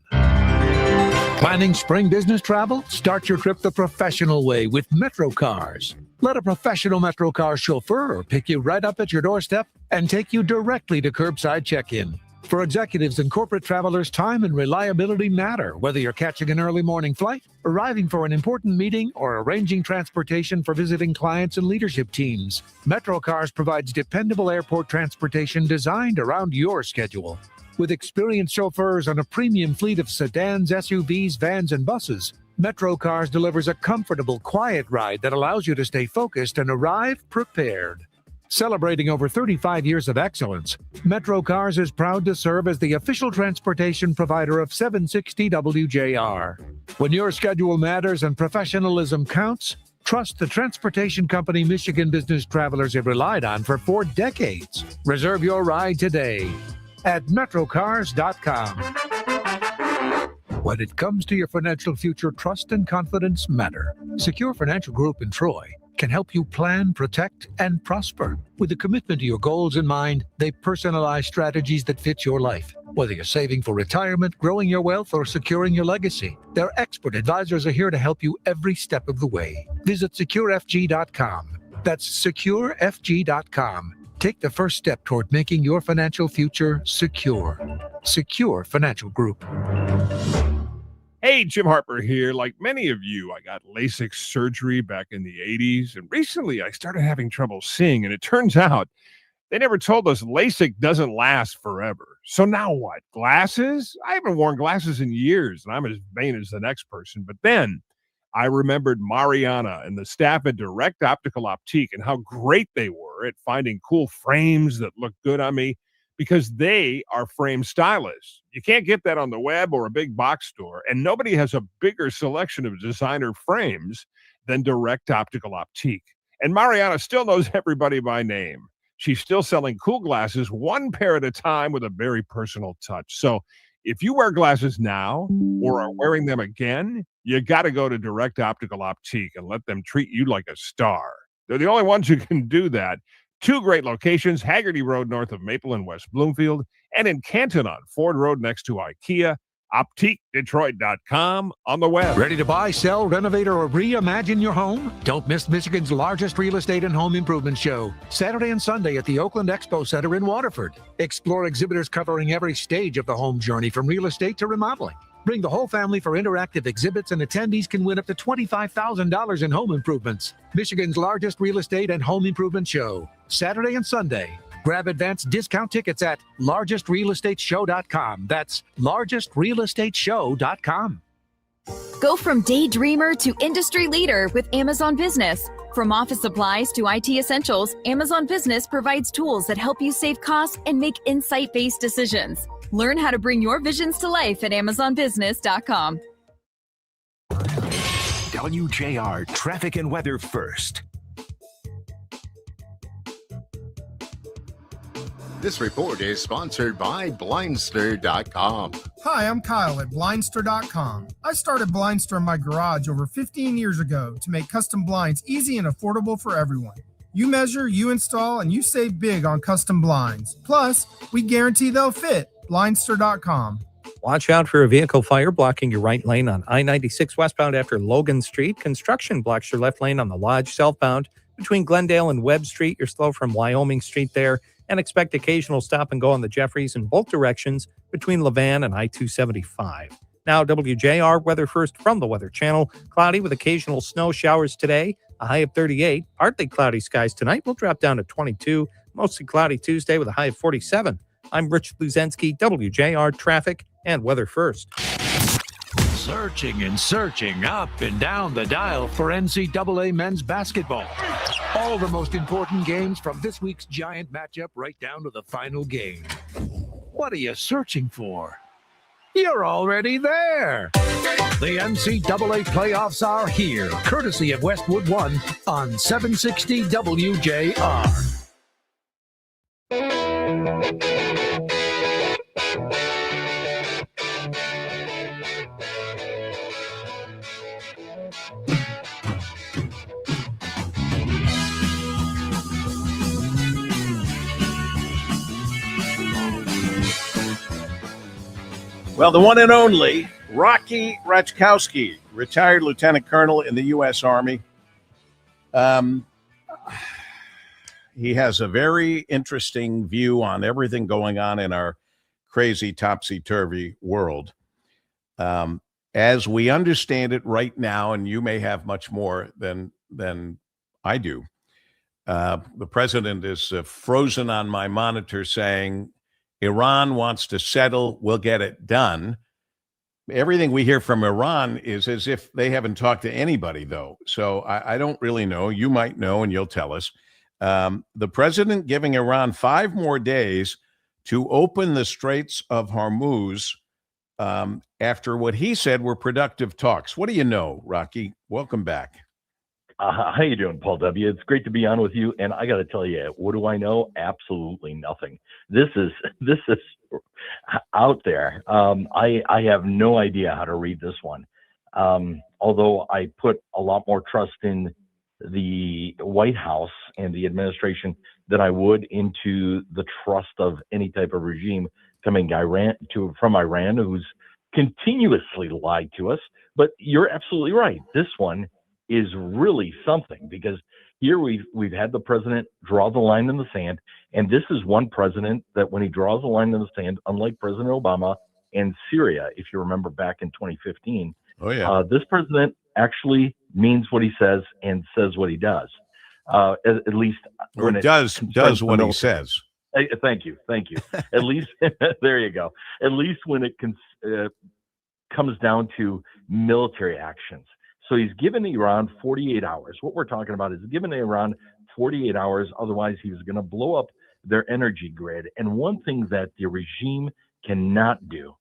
Planning spring business travel? Start your trip the professional way with Metro Cars. Let a professional Metro Car chauffeur pick you right up at your doorstep and take you directly to curbside check-in. For executives and corporate travelers, time and reliability matter, whether you're catching an early morning flight, arriving for an important meeting, or arranging transportation for visiting clients and leadership teams. Metro Cars provides dependable airport transportation designed around your schedule. With experienced chauffeurs on a premium fleet of sedans, SUVs, vans, and buses, Metro Cars delivers a comfortable, quiet ride that allows you to stay focused and arrive prepared. Celebrating over 35 years of excellence, Metro Cars is proud to serve as the official transportation provider of 760 WJR. When your schedule matters and professionalism counts, trust the transportation company Michigan business travelers have relied on for 4 decades. Reserve your ride today at metrocars.com. When it comes to your financial future, trust and confidence matter. Secure Financial Group in Troy can help you plan, protect, and prosper. With a commitment to your goals in mind, they personalize strategies that fit your life. Whether you're saving for retirement, growing your wealth, or securing your legacy, their expert advisors are here to help you every step of the way. Visit securefg.com. That's securefg.com. Take the first step toward making your financial future secure. Secure Financial Group. Hey, Jim Harper here. Like many of you, I got LASIK surgery back in the 80s, and recently I started having trouble seeing, and it turns out they never told us LASIK doesn't last forever. So now what? Glasses? I haven't worn glasses in years, and I'm as vain as the next person. But then I remembered Mariana and the staff at Direct Optical Optique and how great they were at finding cool frames that look good on me, because they are frame stylists. You can't get that on the web or a big box store, and nobody has a bigger selection of designer frames than Direct Optical Optique. And Mariana still knows everybody by name. She's still selling cool glasses, 1 pair at a time, with a very personal touch. So if you wear glasses now or are wearing them again, you got to go to Direct Optical Optique and let them treat you like a star. They're the only ones who can do that. 2 great locations, Haggerty Road north of Maple and West Bloomfield, and in Canton on Ford Road next to IKEA. OptiqueDetroit.com on the web. Ready to buy, sell, renovate, or reimagine your home? Don't miss Michigan's largest real estate and home improvement show, Saturday and Sunday at the Oakland Expo Center in Waterford. Explore exhibitors covering every stage of the home journey, from real estate to remodeling. Bring the whole family for interactive exhibits, and attendees can win up to $25,000 in home improvements. Michigan's largest real estate and home improvement show, Saturday and Sunday. Grab advanced discount tickets at largestrealestateshow.com. That's largestrealestateshow.com. Go from daydreamer to industry leader with Amazon Business. From office supplies to IT essentials, Amazon Business provides tools that help you save costs and make insight-based decisions. Learn how to bring your visions to life at AmazonBusiness.com. WJR Traffic and Weather First. This report is sponsored by Blindster.com. Hi, I'm Kyle at Blindster.com. I started Blindster in my garage over 15 years ago to make custom blinds easy and affordable for everyone. You measure, you install, and you save big on custom blinds. Plus, we guarantee they'll fit. Blindster.com. Watch out for a vehicle fire blocking your right lane on I-96 westbound after Logan Street. Construction blocks your left lane on the Lodge southbound. Between Glendale and Webb Street, you're slow from Wyoming Street there. And expect occasional stop and go on the Jeffries in both directions between Levan and I-275. Now, WJR Weather First from the Weather Channel. Cloudy with occasional snow showers today, a high of 38. Partly cloudy skies tonight will drop down to 22. Mostly cloudy Tuesday with a high of 47. I'm Rich Luzensky, WJR Traffic and Weather First. Searching and searching up and down the dial for NCAA men's basketball. All the most important games from this week's giant matchup right down to the final game. What are you searching for? You're already there. The NCAA playoffs are here, courtesy of Westwood One on 760 WJR. Well, the one and only Rocky Raczkowski, retired lieutenant colonel in the U.S. Army. He has a very interesting view on everything going on in our crazy topsy-turvy world. As we understand it right now, and you may have much more than I do, the president is frozen on my monitor saying, Iran wants to settle, we'll get it done. Everything we hear from Iran is as if they haven't talked to anybody, though. So I don't really know. You might know, and you'll tell us. The president giving Iran 5 more days to open the Straits of Hormuz after what he said were productive talks. What do you know, Rocky? Welcome back. How you doing, Paul W? It's great to be on with you. And I got to tell you, what do I know? Absolutely nothing. This is out there. I have no idea how to read this one. Although I put a lot more trust in the White House and the administration than I would into the trust of any type of regime coming from Iran, who's continuously lied to us. But you're absolutely right. This one is really something, because here we've had the president draw the line in the sand, and this is one president that when he draws the line in the sand, unlike President Obama and Syria, if you remember back in 2015, this president actually means what he says and says what he does. At least when it does what he says. Thank you. At least there you go. At least when it comes down to military actions. So he's given Iran 48 hours. What we're talking about is giving Iran 48 hours. Otherwise, he was going to blow up their energy grid. And one thing that the regime cannot do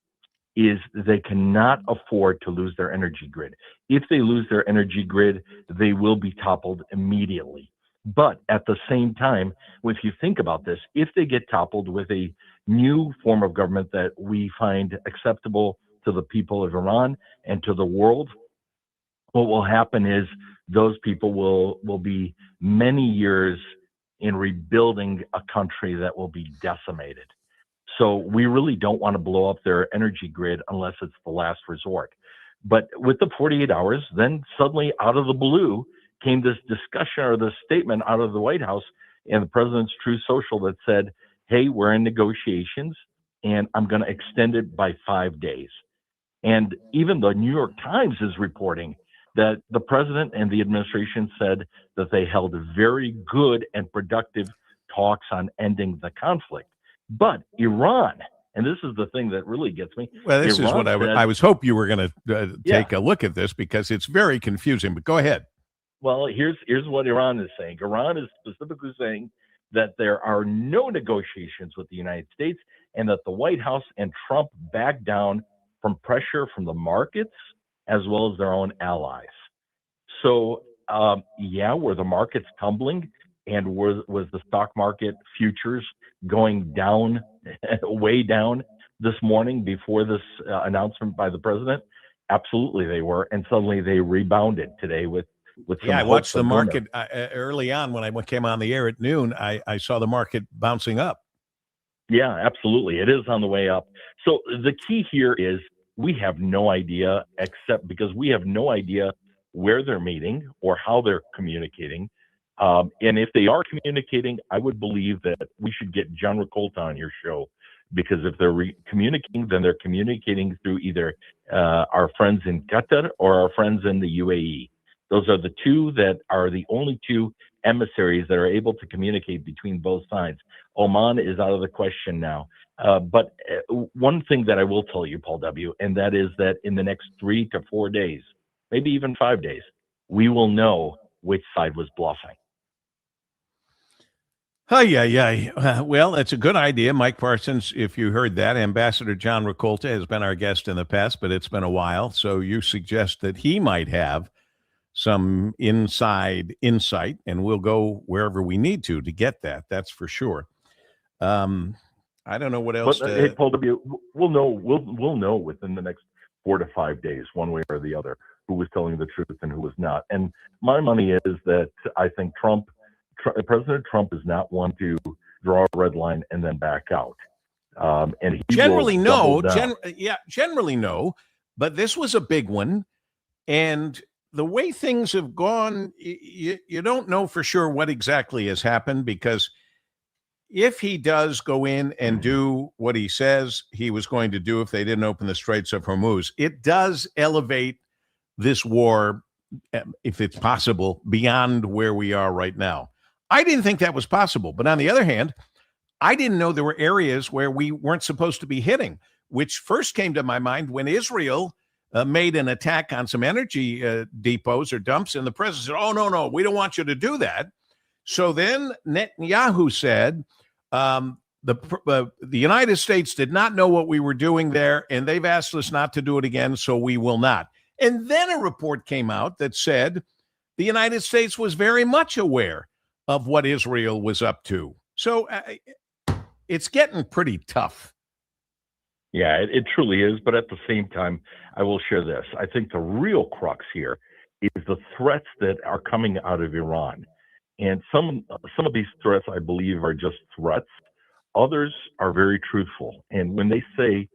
is they cannot afford to lose their energy grid. If they lose their energy grid, they will be toppled immediately. But at the same time, if you think about this, if they get toppled with a new form of government that we find acceptable to the people of Iran and to the world, what will happen is those people will be many years in rebuilding a country that will be decimated. So we really don't want to blow up their energy grid unless it's the last resort. But with the 48 hours, then suddenly out of the blue came this discussion or this statement out of the White House and the president's Truth Social that said, hey, we're in negotiations and I'm going to extend it by 5 days. And even the New York Times is reporting that the president and the administration said that they held very good and productive talks on ending the conflict. But Iran And this is the thing that really gets me. Well, this is what I was hope you were going to take a look at this, because it's very confusing. But go ahead. Well, here's what Iran is saying. Iran is specifically saying that there are no negotiations with the United States, and that the White House and Trump backed down from pressure from the markets as well as their own allies. So, were the markets tumbling, and was the stock market futures going down, way down this morning before this announcement by the president? Absolutely, they were, and suddenly they rebounded today with some I watched the hope of market early on when I came on the air at noon. I saw the market bouncing up. Yeah, absolutely. It is on the way up. So the key here is we have no idea, except because we have no idea where they're meeting or how they're communicating. And if they are communicating, I would believe that we should get John Ricolta on your show, because if they're communicating, then they're communicating through either our friends in Qatar or our friends in the UAE. Those are the two that are the only two emissaries that are able to communicate between both sides. Oman is out of the question now. But one thing that I will tell you, Paul W., and that is that in the next 3 to 4 days, maybe even 5 days, we will know which side was bluffing. Well, that's a good idea. Mike Parsons, if you heard that, Ambassador John Ricolta has been our guest in the past, but it's been a while. So you suggest that he might have some inside insight, and we'll go wherever we need to get that. That's for sure. I don't know what else. But, hey, Paul W., we'll know. We'll know within the next 4 to 5 days, one way or the other, who was telling the truth and who was not. And my money is that I think President Trump is not one to draw a red line and then back out. And he generally no. Generally no. But this was a big one, and the way things have gone, you don't know for sure what exactly has happened, because if he does go in and do what he says he was going to do if they didn't open the Straits of Hormuz, it does elevate this war, if it's possible, beyond where we are right now. I didn't think that was possible. But on the other hand, I didn't know there were areas where we weren't supposed to be hitting, which first came to my mind when Israel made an attack on some energy depots or dumps, and the president said, oh, no, we don't want you to do that. So then Netanyahu said, the United States did not know what we were doing there, and they've asked us not to do it again, so we will not. And then a report came out that said the United States was very much aware of what Israel was up to. So it's getting pretty tough. Yeah, it truly is. But at the same time, I will share this. I think the real crux here is the threats that are coming out of Iran. And some of these threats, I believe, are just threats. Others are very truthful. And when they say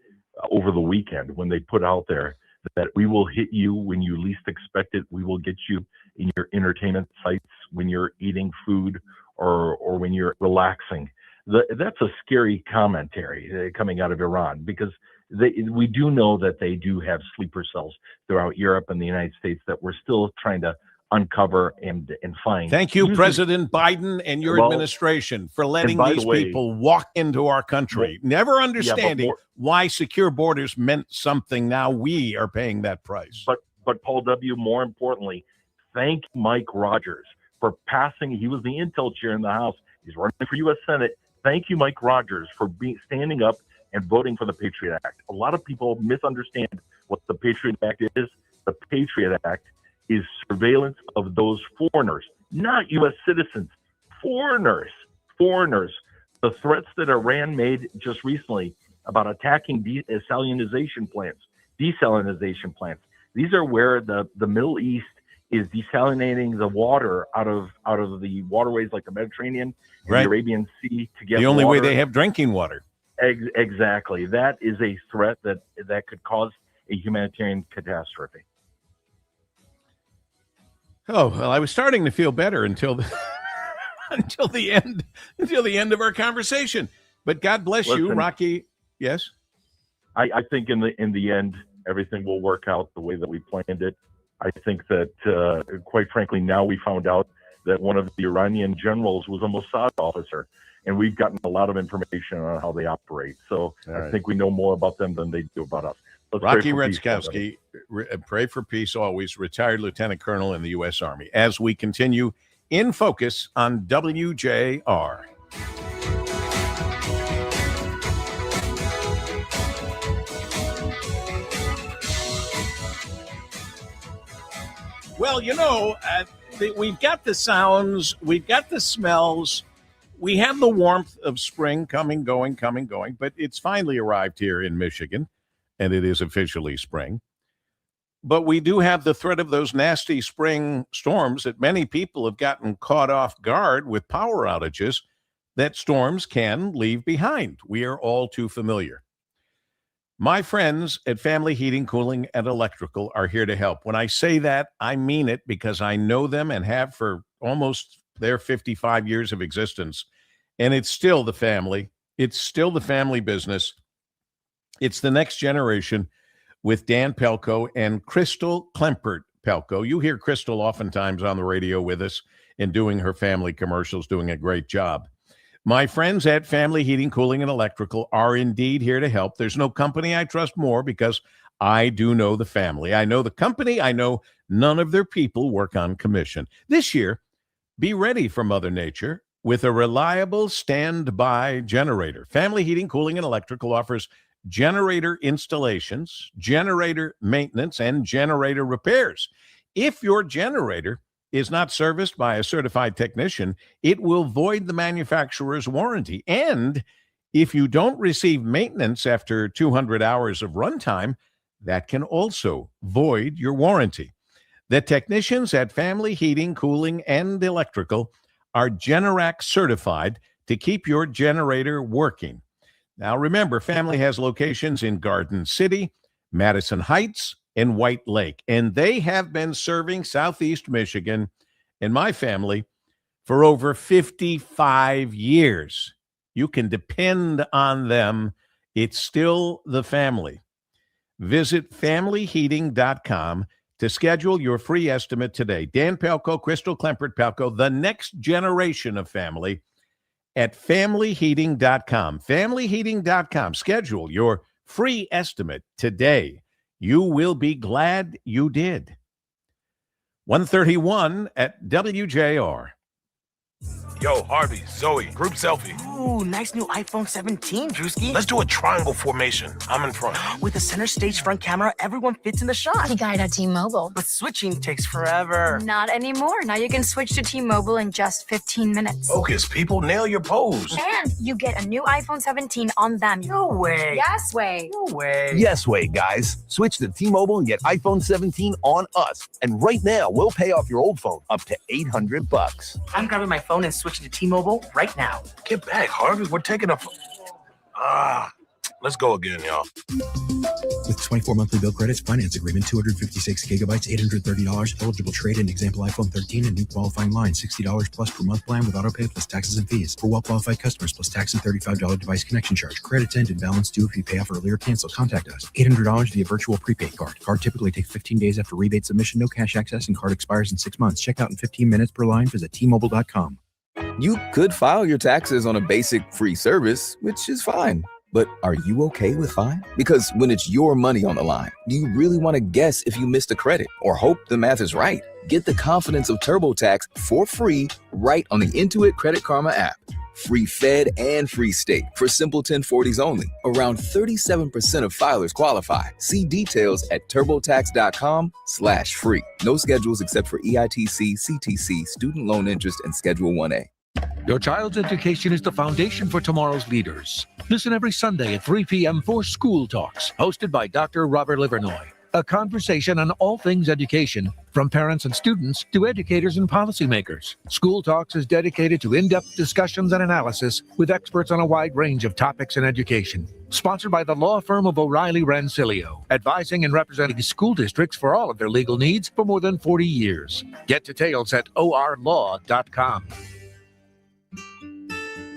over the weekend, when they put out there that we will hit you when you least expect it, we will get you in your entertainment sites when you're eating food or when you're relaxing, that's a scary commentary coming out of Iran, because we do know that they do have sleeper cells throughout Europe and the United States that we're still trying to uncover and find. Thank you, President Biden and your administration, for letting these people walk into our country, never understanding why secure borders meant something. Now we are paying that price. But Paul W., more importantly, thank Mike Rogers for passing. He was the Intel chair in the House. He's running for U.S. Senate. Thank you, Mike Rogers, for standing up and voting for the Patriot Act. A lot of people misunderstand what the Patriot Act is. The Patriot Act is surveillance of those foreigners, not U.S. citizens, foreigners. The threats that Iran made just recently about attacking desalinization plants. These are where the Middle East is desalinating the water out of the waterways like the Mediterranean and the Arabian Sea to get the only water. way they have drinking water. Exactly. That is a threat that could cause a humanitarian catastrophe. Oh, well, I was starting to feel better until the end of our conversation. But God bless you, Rocky. Yes. I think in the end, everything will work out the way that we planned it. I think that, quite frankly, now we found out that one of the Iranian generals was a Mossad officer. And we've gotten a lot of information on how they operate. So I think we know more about them than they do about us. Let's Rocky pray for peace, Redskowski, pray for peace always, retired Lieutenant Colonel in the U.S. Army. As we continue in focus on WJR. Well, we've got the sounds, we've got the smells, we have the warmth of spring coming, going, but it's finally arrived here in Michigan, and it is officially spring. But we do have the threat of those nasty spring storms that many people have gotten caught off guard with power outages that storms can leave behind. We are all too familiar. My friends at Family Heating, Cooling, and Electrical are here to help. When I say that, I mean it because I know them and have for almost their 55 years of existence. And it's still the family. It's still the family business. It's the next generation with Dan Pelko and Crystal Klempert Pelko. You hear Crystal oftentimes on the radio with us and doing her family commercials, doing a great job. My friends at Family Heating, Cooling, and Electrical are indeed here to help. There's no company I trust more because I do know the family. I know the company. I know none of their people work on commission. This year, be ready for Mother Nature with a reliable standby generator. Family Heating, Cooling, and Electrical offers generator installations, generator maintenance, and generator repairs. If your generator is not serviced by a certified technician, it will void the manufacturer's warranty. And if you don't receive maintenance after 200 hours of runtime, that can also void your warranty. The technicians at Family Heating, Cooling, and Electrical are Generac certified to keep your generator working. Now, remember, Family has locations in Garden City, Madison Heights, and White Lake, and they have been serving Southeast Michigan and my family for over 55 years. You can depend on them. It's still the family. Visit familyheating.com to schedule your free estimate today. Dan Pelko, Crystal Klempert Pelko, the next generation of family at familyheating.com. Familyheating.com. Schedule your free estimate today. You will be glad you did. 1:31 at WJR. Yo, Harvey, Zoe, group selfie. Ooh, nice new iPhone 17, Drewski. Let's do a triangle formation. I'm in front. With a center stage front camera, everyone fits in the shot. The guide at T-Mobile. But switching takes forever. Not anymore. Now you can switch to T-Mobile in just 15 minutes. Focus, people. Nail your pose. And you get a new iPhone 17 on them. No way. Yes way. No way. Yes way, guys. Switch to T-Mobile and get iPhone 17 on us. And right now, we'll pay off your old phone up to $800. I'm grabbing my phone and switching to T-Mobile right now. Get back, Harvey. We're taking a... let's go again, y'all. With 24 monthly bill credits, finance agreement, 256 gigabytes, $830, eligible trade-in, example iPhone 13, and new qualifying line, $60 plus per month plan with auto pay plus taxes and fees. For well-qualified customers, plus tax and $35 device connection charge. Credits end and balance due if you pay off early or cancel. Contact us. $800 via virtual prepaid card. Card typically takes 15 days after rebate submission, no cash access, and card expires in 6 months. Check out in 15 minutes per line. Visit T-Mobile.com. You could file your taxes on a basic free service, which is fine. But are you okay with fine? Because when it's your money on the line, do you really want to guess if you missed a credit or hope the math is right? Get the confidence of TurboTax for free right on the Intuit Credit Karma app. Free Fed and free state for simple 1040s only. Around 37% of filers qualify. See details at turbotax.com/free. No schedules except for EITC, CTC, student loan interest, and Schedule 1A. Your child's education is the foundation for tomorrow's leaders. Listen every Sunday at 3 p.m. for School Talks, hosted by Dr. Robert Livernoy. A conversation on all things education, from parents and students to educators and policymakers. School Talks is dedicated to in-depth discussions and analysis with experts on a wide range of topics in education. Sponsored by the law firm of O'Reilly Rancilio, advising and representing school districts for all of their legal needs for more than 40 years. Get details at orlaw.com.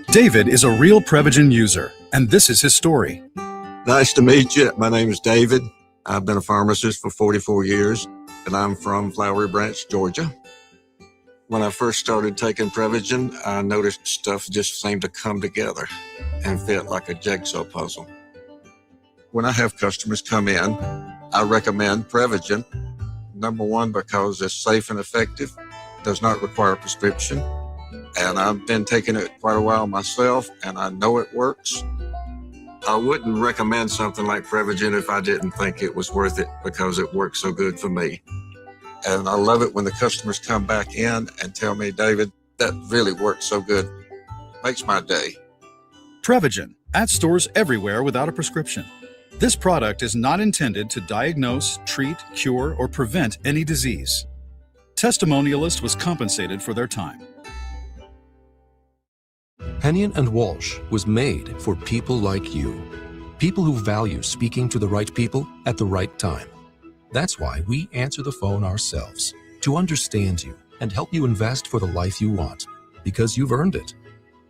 David is a real Prevagen user, and this is his story. Nice to meet you. My name is David. I've been a pharmacist for 44 years, and I'm from Flowery Branch, Georgia. When I first started taking Prevagen, I noticed stuff just seemed to come together and fit like a jigsaw puzzle. When I have customers come in, I recommend Prevagen. Number one, because it's safe and effective, does not require a prescription, and I've been taking it quite a while myself, and I know it works. I wouldn't recommend something like Prevagen if I didn't think it was worth it because it works so good for me. And I love it when the customers come back in and tell me, David, that really worked so good. Makes my day. Prevagen, at stores everywhere without a prescription. This product is not intended to diagnose, treat, cure, or prevent any disease. Testimonialist was compensated for their time. Hennion and Walsh was made for people like you. People who value speaking to the right people at the right time. That's why we answer the phone ourselves, to understand you and help you invest for the life you want, because you've earned it.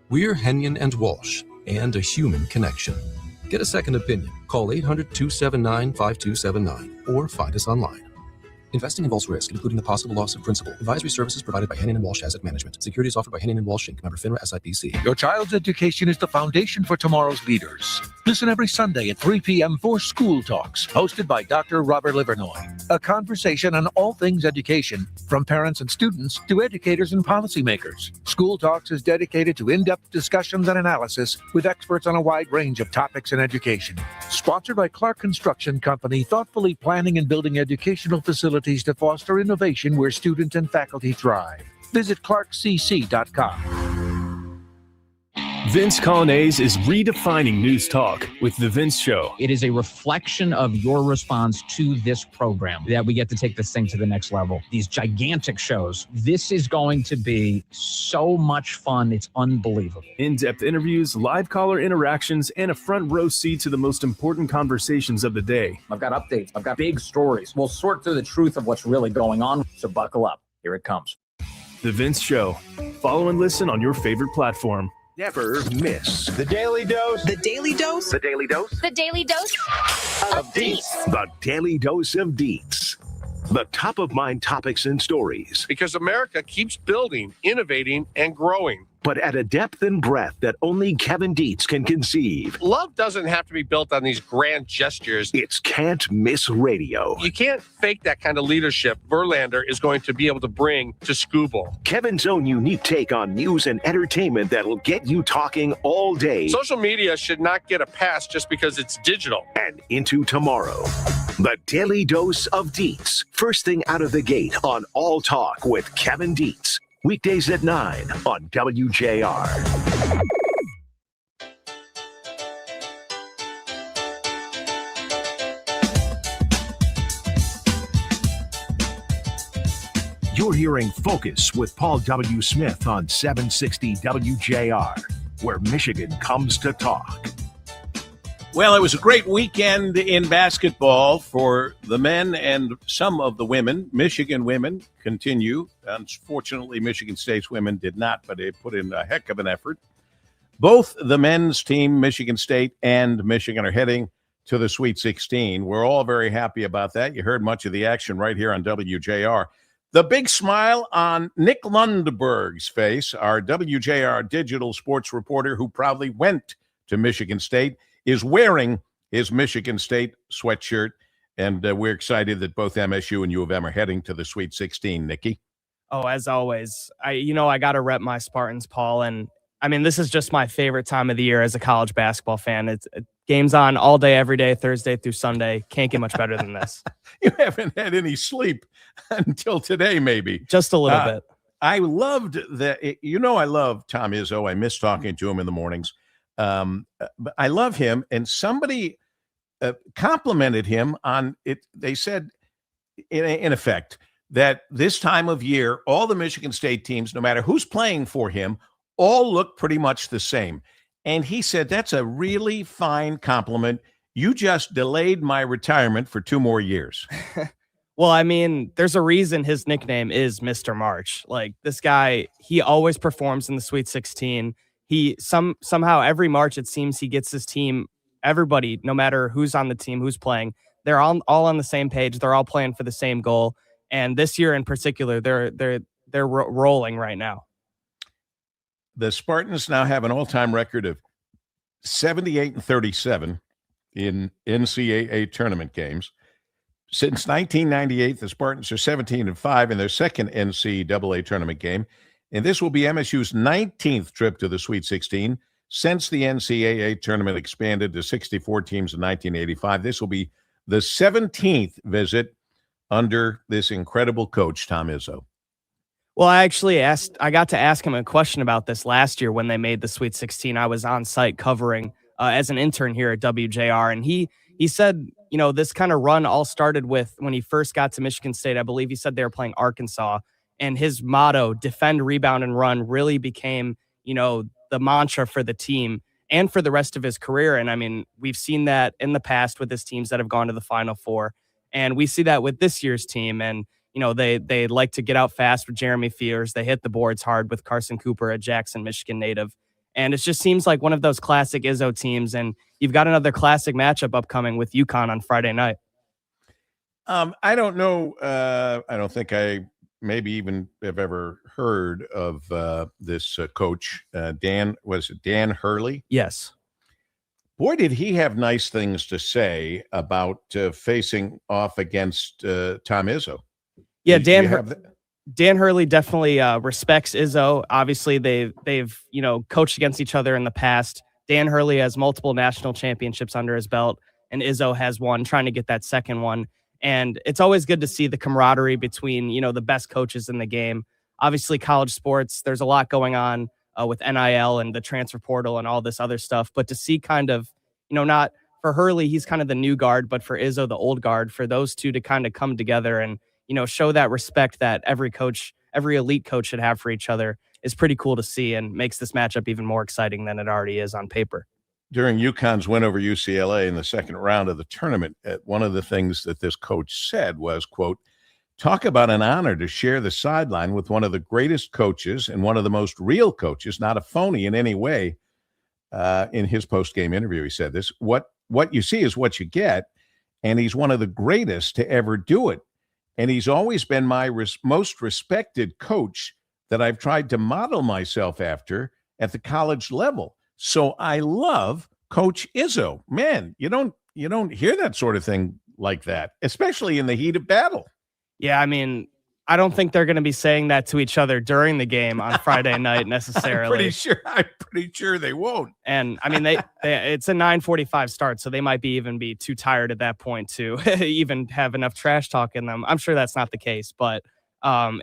We're Hennion and Walsh, and a human connection. Get a second opinion. Call 800-279-5279 or find us online. Investing involves risk, including the possible loss of principal. Advisory services provided by Hennion & Walsh Asset Management. Securities offered by Hennion & Walsh Inc. Member FINRA SIPC. Your child's education is the foundation for tomorrow's leaders. Listen every Sunday at 3 p.m. for School Talks, hosted by Dr. Robert Livernoy. A conversation on all things education, from parents and students to educators and policymakers. School Talks is dedicated to in-depth discussions and analysis with experts on a wide range of topics in education. Sponsored by Clark Construction Company, thoughtfully planning and building educational facilities to foster innovation where students and faculty thrive. Visit clarkcc.com. Vince Colonnese is redefining news talk with The Vince Show. It is a reflection of your response to this program that we get to take this thing to the next level. These gigantic shows. This is going to be so much fun. It's unbelievable. In-depth interviews, live caller interactions, and a front row seat to the most important conversations of the day. I've got updates. I've got big stories. We'll sort through the truth of what's really going on. So buckle up. Here it comes. The Vince Show. Follow and listen on your favorite platform. Never miss The Daily Dose. The Daily Dose. The Daily Dose The Daily Dose of Deets. The Daily Dose of Deets. The top of mind topics and stories. Because America keeps building, innovating, and growing. But at a depth and breadth that only Kevin Dietz can conceive. Love doesn't have to be built on these grand gestures. It's can't miss radio. You can't fake that kind of leadership Verlander is going to be able to bring to Scooball. Kevin's own unique take on news and entertainment that'll get you talking all day. Social media should not get a pass just because it's digital. And into tomorrow. The Daily Dose of Dietz. First thing out of the gate on All Talk with Kevin Dietz. Weekdays at 9 on WJR. You're hearing Focus with Paul W. Smith on 760 WJR, where Michigan comes to talk. Well, it was a great weekend in basketball for the men and some of the women. Michigan women continue. Unfortunately, Michigan State's women did not, but they put in a heck of an effort. Both the men's team, Michigan State and Michigan, are heading to the Sweet 16. We're all very happy about that. You heard much of the action right here on WJR. The big smile on Nick Lundberg's face, our WJR digital sports reporter who proudly went to Michigan State, is wearing his Michigan State sweatshirt, and we're excited that both MSU and U of M are heading to the Sweet 16, Nikki. Oh, as always, I got to rep my Spartans, Paul, and I mean, this is just my favorite time of the year as a college basketball fan. It's games on all day, every day, Thursday through Sunday. Can't get much better than this. You haven't had any sleep until today, maybe. Just a little bit. I loved that. I love Tom Izzo. I miss talking to him in the mornings. But I love him, and somebody complimented him on it. They said, in effect, that this time of year, all the Michigan State teams, no matter who's playing for him, all look pretty much the same. And he said, that's a really fine compliment. You just delayed my retirement for 2 more years. Well, I mean, there's a reason his nickname is Mr. March. Like, this guy, he always performs in the Sweet 16. He somehow every March, it seems he gets his team, everybody, no matter who's on the team, who's playing, they're all on the same page. They're all playing for the same goal. And this year in particular, they're they're rolling right now. The Spartans now have an all-time record of 78-37 in NCAA tournament games. Since 1998, the Spartans are 17-5 in their second NCAA tournament game, and this will be MSU's 19th trip to the Sweet 16 since the NCAA tournament expanded to 64 teams in 1985. This will be the 17th visit under this incredible coach, Tom Izzo. Well, I got to ask him a question about this last year when they made the Sweet 16. I was on site covering as an intern here at WJR, and he said, this kind of run all started with when he first got to Michigan State. I believe he said they were playing Arkansas, and his motto, defend, rebound, and run, really became, the mantra for the team and for the rest of his career. And I mean, we've seen that in the past with his teams that have gone to the Final Four, and we see that with this year's team. And they like to get out fast with Jeremy Fears. They hit the boards hard with Carson Cooper, a Jackson, Michigan native. And it just seems like one of those classic Izzo teams. And you've got another classic matchup upcoming with UConn on Friday night. I don't know. I don't think I maybe even have ever heard of this coach, Dan Hurley? Yes. Boy, did he have nice things to say about facing off against Tom Izzo. Yeah, Dan Hurley definitely respects Izzo. Obviously, they've coached against each other in the past. Dan Hurley has multiple national championships under his belt, and Izzo has one, trying to get that second one. And it's always good to see the camaraderie between the best coaches in the game. Obviously, college sports, there's a lot going on with NIL and the transfer portal and all this other stuff. But to see kind of, not for Hurley, he's kind of the new guard, but for Izzo, the old guard, for those two to kind of come together and show that respect that every elite coach should have for each other is pretty cool to see, and makes this matchup even more exciting than it already is on paper. During UConn's win over UCLA in the second round of the tournament, one of the things that this coach said was, quote, "Talk about an honor to share the sideline with one of the greatest coaches and one of the most real coaches, not a phony in any way." In his post-game interview, he said this, what you see is what you get, and he's one of the greatest to ever do it. And he's always been my most respected coach that I've tried to model myself after at the college level. So I love Coach Izzo. Man, you don't hear that sort of thing like that, especially in the heat of battle. Yeah, I mean, I don't think they're going to be saying that to each other during the game on Friday night necessarily. I'm pretty sure they won't. And I mean, it's a 9:45 start, so they might even be too tired at that point to even have enough trash talk in them. I'm sure that's not the case, but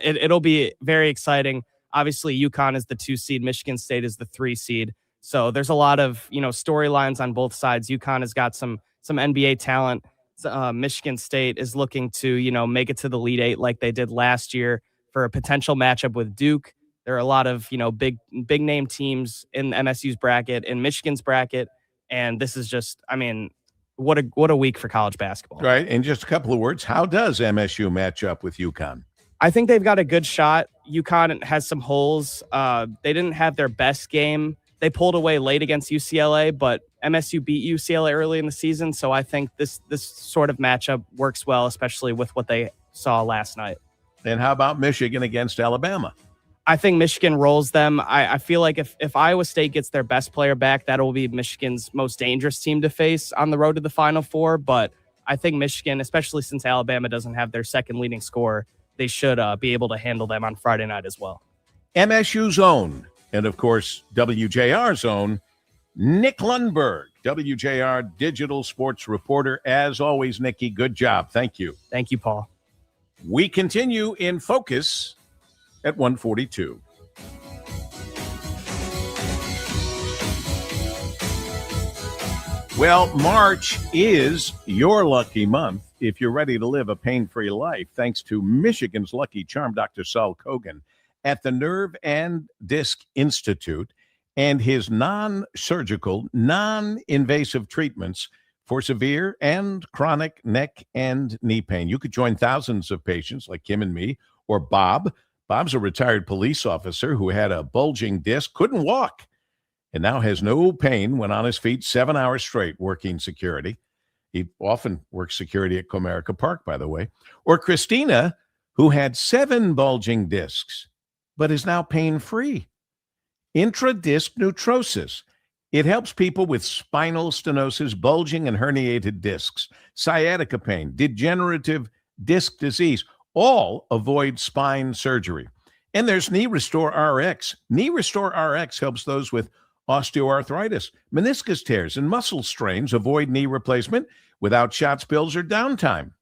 it'll be very exciting. Obviously, UConn is the 2 seed, Michigan State is the 3 seed. So there's a lot of storylines on both sides. UConn has got some NBA talent. Michigan State is looking to, make it to the Elite Eight like they did last year for a potential matchup with Duke. There are a lot of, big name teams in MSU's bracket, in Michigan's bracket. And this is just, I mean, what a week for college basketball. Right. In just a couple of words, how does MSU match up with UConn? I think they've got a good shot. UConn has some holes. They didn't have their best game. They pulled away late against UCLA, but MSU beat UCLA early in the season. So I think this sort of matchup works well, especially with what they saw last night. And how about Michigan against Alabama? I think Michigan rolls them. I feel like if Iowa State gets their best player back, that will be Michigan's most dangerous team to face on the road to the Final Four. But I think Michigan, especially since Alabama doesn't have their second leading scorer, they should be able to handle them on Friday night as well. MSU's own, and of course, WJR's own, Nick Lundberg, WJR digital sports reporter. As always, Nikki, good job. Thank you. Thank you, Paul. We continue in Focus at 1:42. Well, March is your lucky month if you're ready to live a pain-free life, thanks to Michigan's Lucky Charm, Dr. Saul Kogan at the Nerve and Disc Institute, and his non-surgical, non-invasive treatments for severe and chronic neck and knee pain. You could join thousands of patients like Kim and me, or Bob. Bob's a retired police officer who had a bulging disc, couldn't walk, and now has no pain when on his feet 7 hours straight working security. He often works security at Comerica Park, by the way. Or Christina, who had 7 bulging discs but is now pain-free. Intradisc Neutrosis. It helps people with spinal stenosis, bulging and herniated discs, sciatica pain, degenerative disc disease. All avoid spine surgery. And there's Knee Restore RX. Knee Restore RX helps those with osteoarthritis, meniscus tears, and muscle strains avoid knee replacement without shots, pills, or downtime.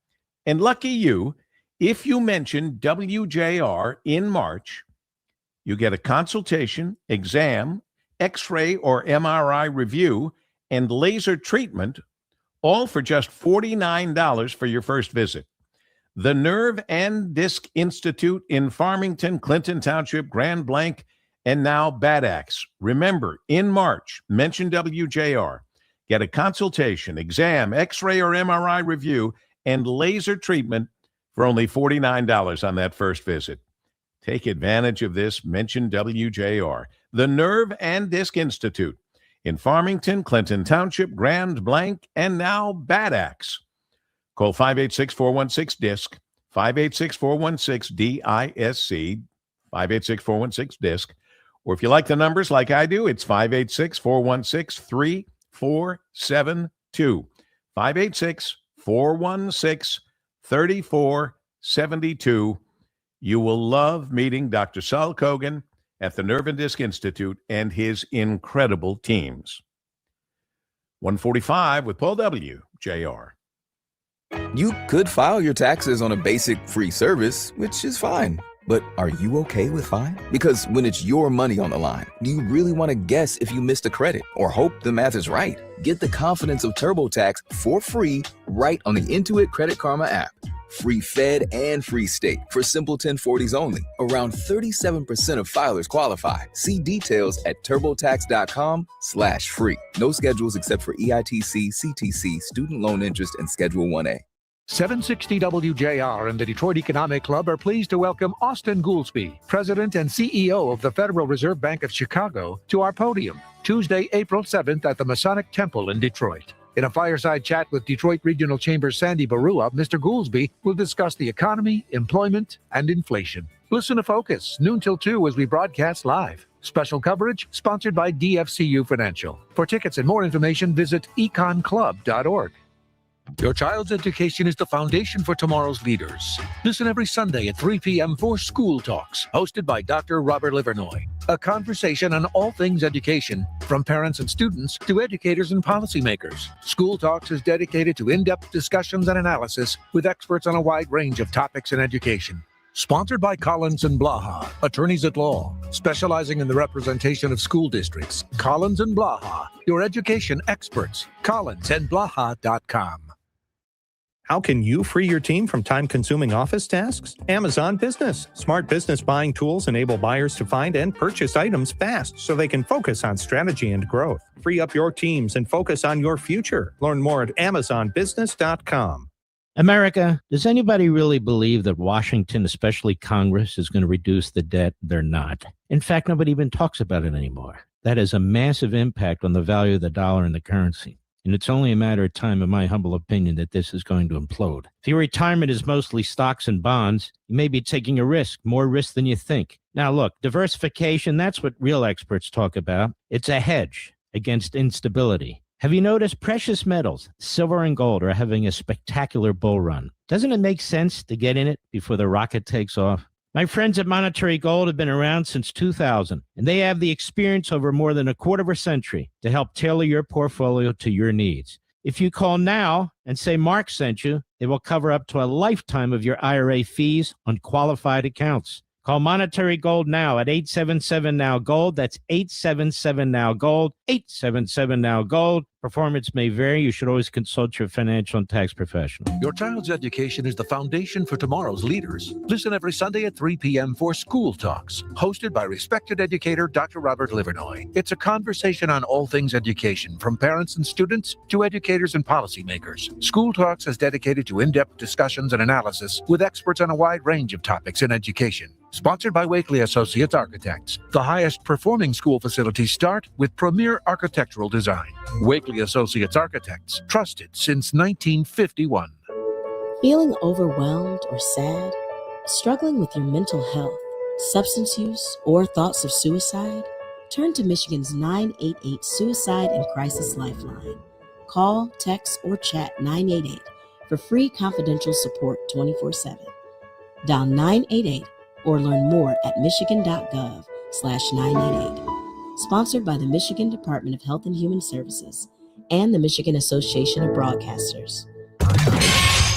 And lucky you, if you mention WJR in March, you get a consultation, exam, X-ray or MRI review, and laser treatment, all for just $49 for your first visit. The Nerve and Disc Institute in Farmington, Clinton Township, Grand Blanc, and now Bad Axe. Remember, in March, mention WJR. Get a consultation, exam, X-ray or MRI review, and laser treatment for only $49 on that first visit. Take advantage of this. Mention WJR. The Nerve and Disc Institute in Farmington, Clinton Township, Grand Blanc, and now Bad Axe. Call 586-416-DISC, 586-416-DISC, 586-416-DISC. Or if you like the numbers like I do, it's 586-416-3472, 586-416-3472. You will love meeting Dr. Saul Kogan at the Nerve and Disc Institute and his incredible teams. 145 with Paul W. JR. You could file your taxes on a basic free service, which is fine. But are you okay with fine? Because when it's your money on the line, do you really want to guess if you missed a credit or hope the math is right? Get the confidence of TurboTax for free right on the Intuit Credit Karma app. Free Fed and free state for simple 1040s only. Around 37% of filers qualify. See details at turbotax.com/free. No schedules except for EITC, CTC, student loan interest, and Schedule 1A. 760 WJR and the Detroit Economic Club are pleased to welcome Austin Goolsbee, President and CEO of the Federal Reserve Bank of Chicago, to our podium Tuesday, April 7th at the Masonic Temple in Detroit. In a fireside chat with Detroit Regional Chamber's Sandy Barua, Mr. Goolsbee will discuss the economy, employment, and inflation. Listen to Focus, noon till 2 as we broadcast live. Special coverage sponsored by DFCU Financial. For tickets and more information, visit econclub.org. Your child's education is the foundation for tomorrow's leaders. Listen every Sunday at 3 p.m. for School Talks, hosted by Dr. Robert Livernoy. A conversation on all things education, from parents and students to educators and policymakers. School Talks is dedicated to in-depth discussions and analysis with experts on a wide range of topics in education. Sponsored by Collins and Blaha, attorneys at law, specializing in the representation of school districts. Collins and Blaha, your education experts. collinsandblaha.com. How can you free your team from time-consuming office tasks? Amazon Business. Smart business buying tools enable buyers to find and purchase items fast so they can focus on strategy and growth. Free up your teams and focus on your future. Learn more at amazonbusiness.com. America, does anybody really believe that Washington, especially Congress, is going to reduce the debt? They're not. In fact, nobody even talks about it anymore. That has a massive impact on the value of the dollar and the currency. And it's only a matter of time, in my humble opinion, that this is going to implode. If your retirement is mostly stocks and bonds, you may be taking a risk, more risk than you think. Now, look, diversification, that's what real experts talk about. It's a hedge against instability. Have you noticed precious metals, silver and gold, are having a spectacular bull run? Doesn't it make sense to get in it before the rocket takes off? My friends at Monetary Gold have been around since 2000, and they have the experience over more than a quarter of a century to help tailor your portfolio to your needs. If you call now and say Mark sent you, they will cover up to a lifetime of your IRA fees on qualified accounts. Call Monetary Gold now at 877-NOW-GOLD. That's 877-NOW-GOLD, 877-NOW-GOLD. Performance may vary. You should always consult your financial and tax professional. Your child's education is the foundation for tomorrow's leaders. Listen every Sunday at 3 p.m. for School Talks, hosted by respected educator Dr. Robert Livernoy. It's a conversation on all things education, from parents and students to educators and policymakers. School Talks is dedicated to in-depth discussions and analysis with experts on a wide range of topics in education. Sponsored by Wakely Associates Architects. The highest performing school facilities start with premier architectural design. Wakely Associates Architects, trusted since 1951. Feeling overwhelmed or sad? Struggling with your mental health? substance use, or thoughts of suicide? Turn to Michigan's 988 Suicide and Crisis Lifeline. Call, text, or chat 988 for free confidential support 24/7. Dial 988 or learn more at michigan.gov/988. Sponsored by the Michigan Department of Health and Human Services and the Michigan Association of Broadcasters.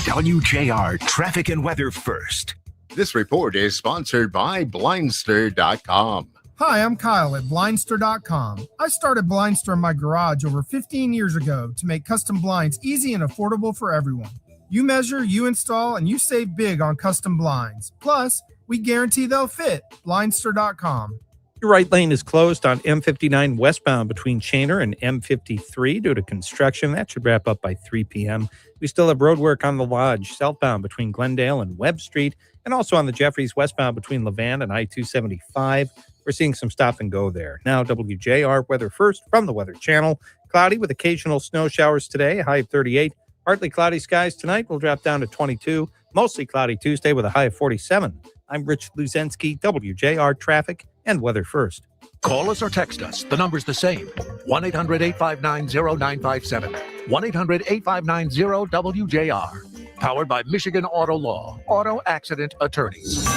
WJR Traffic and Weather First. This report is sponsored by Blindster.com. Hi, I'm Kyle at Blindster.com. I started Blindster in my garage over 15 years ago to make custom blinds easy and affordable for everyone. You measure, you install, and you save big on custom blinds. Plus, we guarantee they'll fit. Blindster.com. Your right lane is closed on M59 westbound between Shaner and M53 due to construction. That should wrap up by 3 p.m. We still have road work on the Lodge southbound between Glendale and Webb Street, and also on the Jeffries westbound between Levant and I-275. We're seeing some stop and go there. Now, WJR weather first from the Weather Channel. Cloudy with occasional snow showers today, high of 38. Partly cloudy skies tonight will drop down to 22. Mostly cloudy Tuesday with a high of 47. I'm Rich Luzensky, WJR Traffic and Weather First. Call us or text us. The number's the same. 1-800-859-0957. 1-800-859-0WJR. Powered by Michigan Auto Law. Auto Accident Attorneys.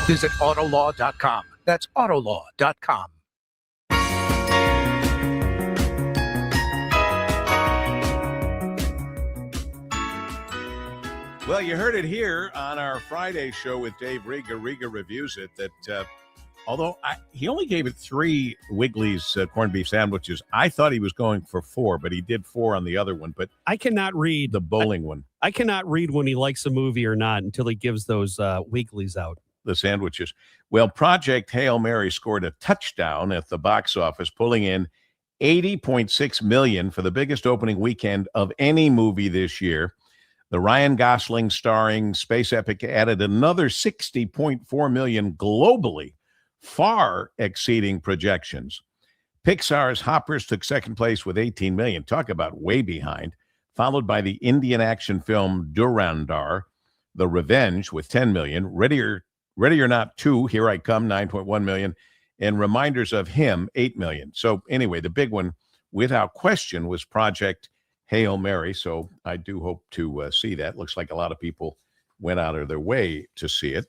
Visit autolaw.com. That's autolaw.com. Well, you heard it here on our Friday show with Dave Riga. Riga reviews it that although he only gave it 3 Wiggly's corned beef sandwiches, I thought he was going for 4, but he did 4 on the other one. But I cannot read the bowling one. I cannot read when he likes a movie or not until he gives those Wiggly's out. The sandwiches. Well, Project Hail Mary scored a touchdown at the box office, pulling in $80.6 million for the biggest opening weekend of any movie this year. The Ryan Gosling starring space epic added another $60.4 million globally, far exceeding projections. Pixar's Hoppers took second place with $18 million. Talk about way behind. Followed by the Indian action film Durandar, The Revenge with $10 million. Ready or Not 2, Here I Come, $9.1 million. And Reminders of Him, $8 million. So anyway, the big one, without question, was Project Hail Mary. So I do hope to see that. Looks like a lot of people went out of their way to see it.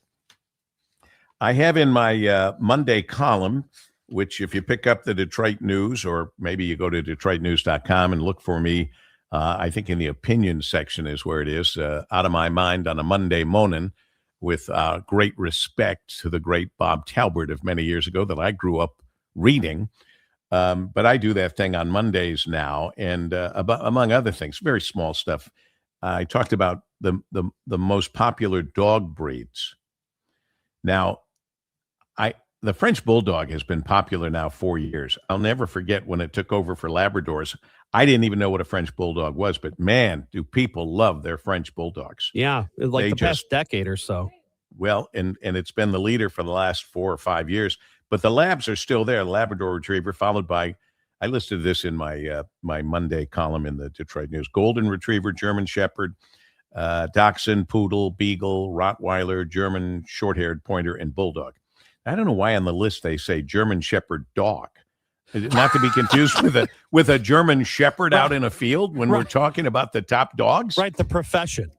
I have in my Monday column, which if you pick up the Detroit News, or maybe you go to DetroitNews.com and look for me, I think in the opinion section is where it is, Out of My Mind on a Monday morning, with great respect to the great Bob Talbert of many years ago that I grew up reading. But I do that thing on Mondays now, and among other things, very small stuff. I talked about the most popular dog breeds. Now, the French Bulldog has been popular now 4 years. I'll never forget when it took over for Labradors. I didn't even know what a French Bulldog was, but man, do people love their French Bulldogs. Yeah, like past decade or so. Well, and it's been the leader for the last 4 or 5 years. But the Labs are still there. Labrador Retriever, followed by, I listed this in my my Monday column in the Detroit News: Golden Retriever, German Shepherd, Dachshund, Poodle, Beagle, Rottweiler, German Short-haired Pointer, and Bulldog. I don't know why on the list they say German Shepherd Dog. Not to be confused with a German Shepherd out in a field when we're talking about the top dogs. Right, the profession.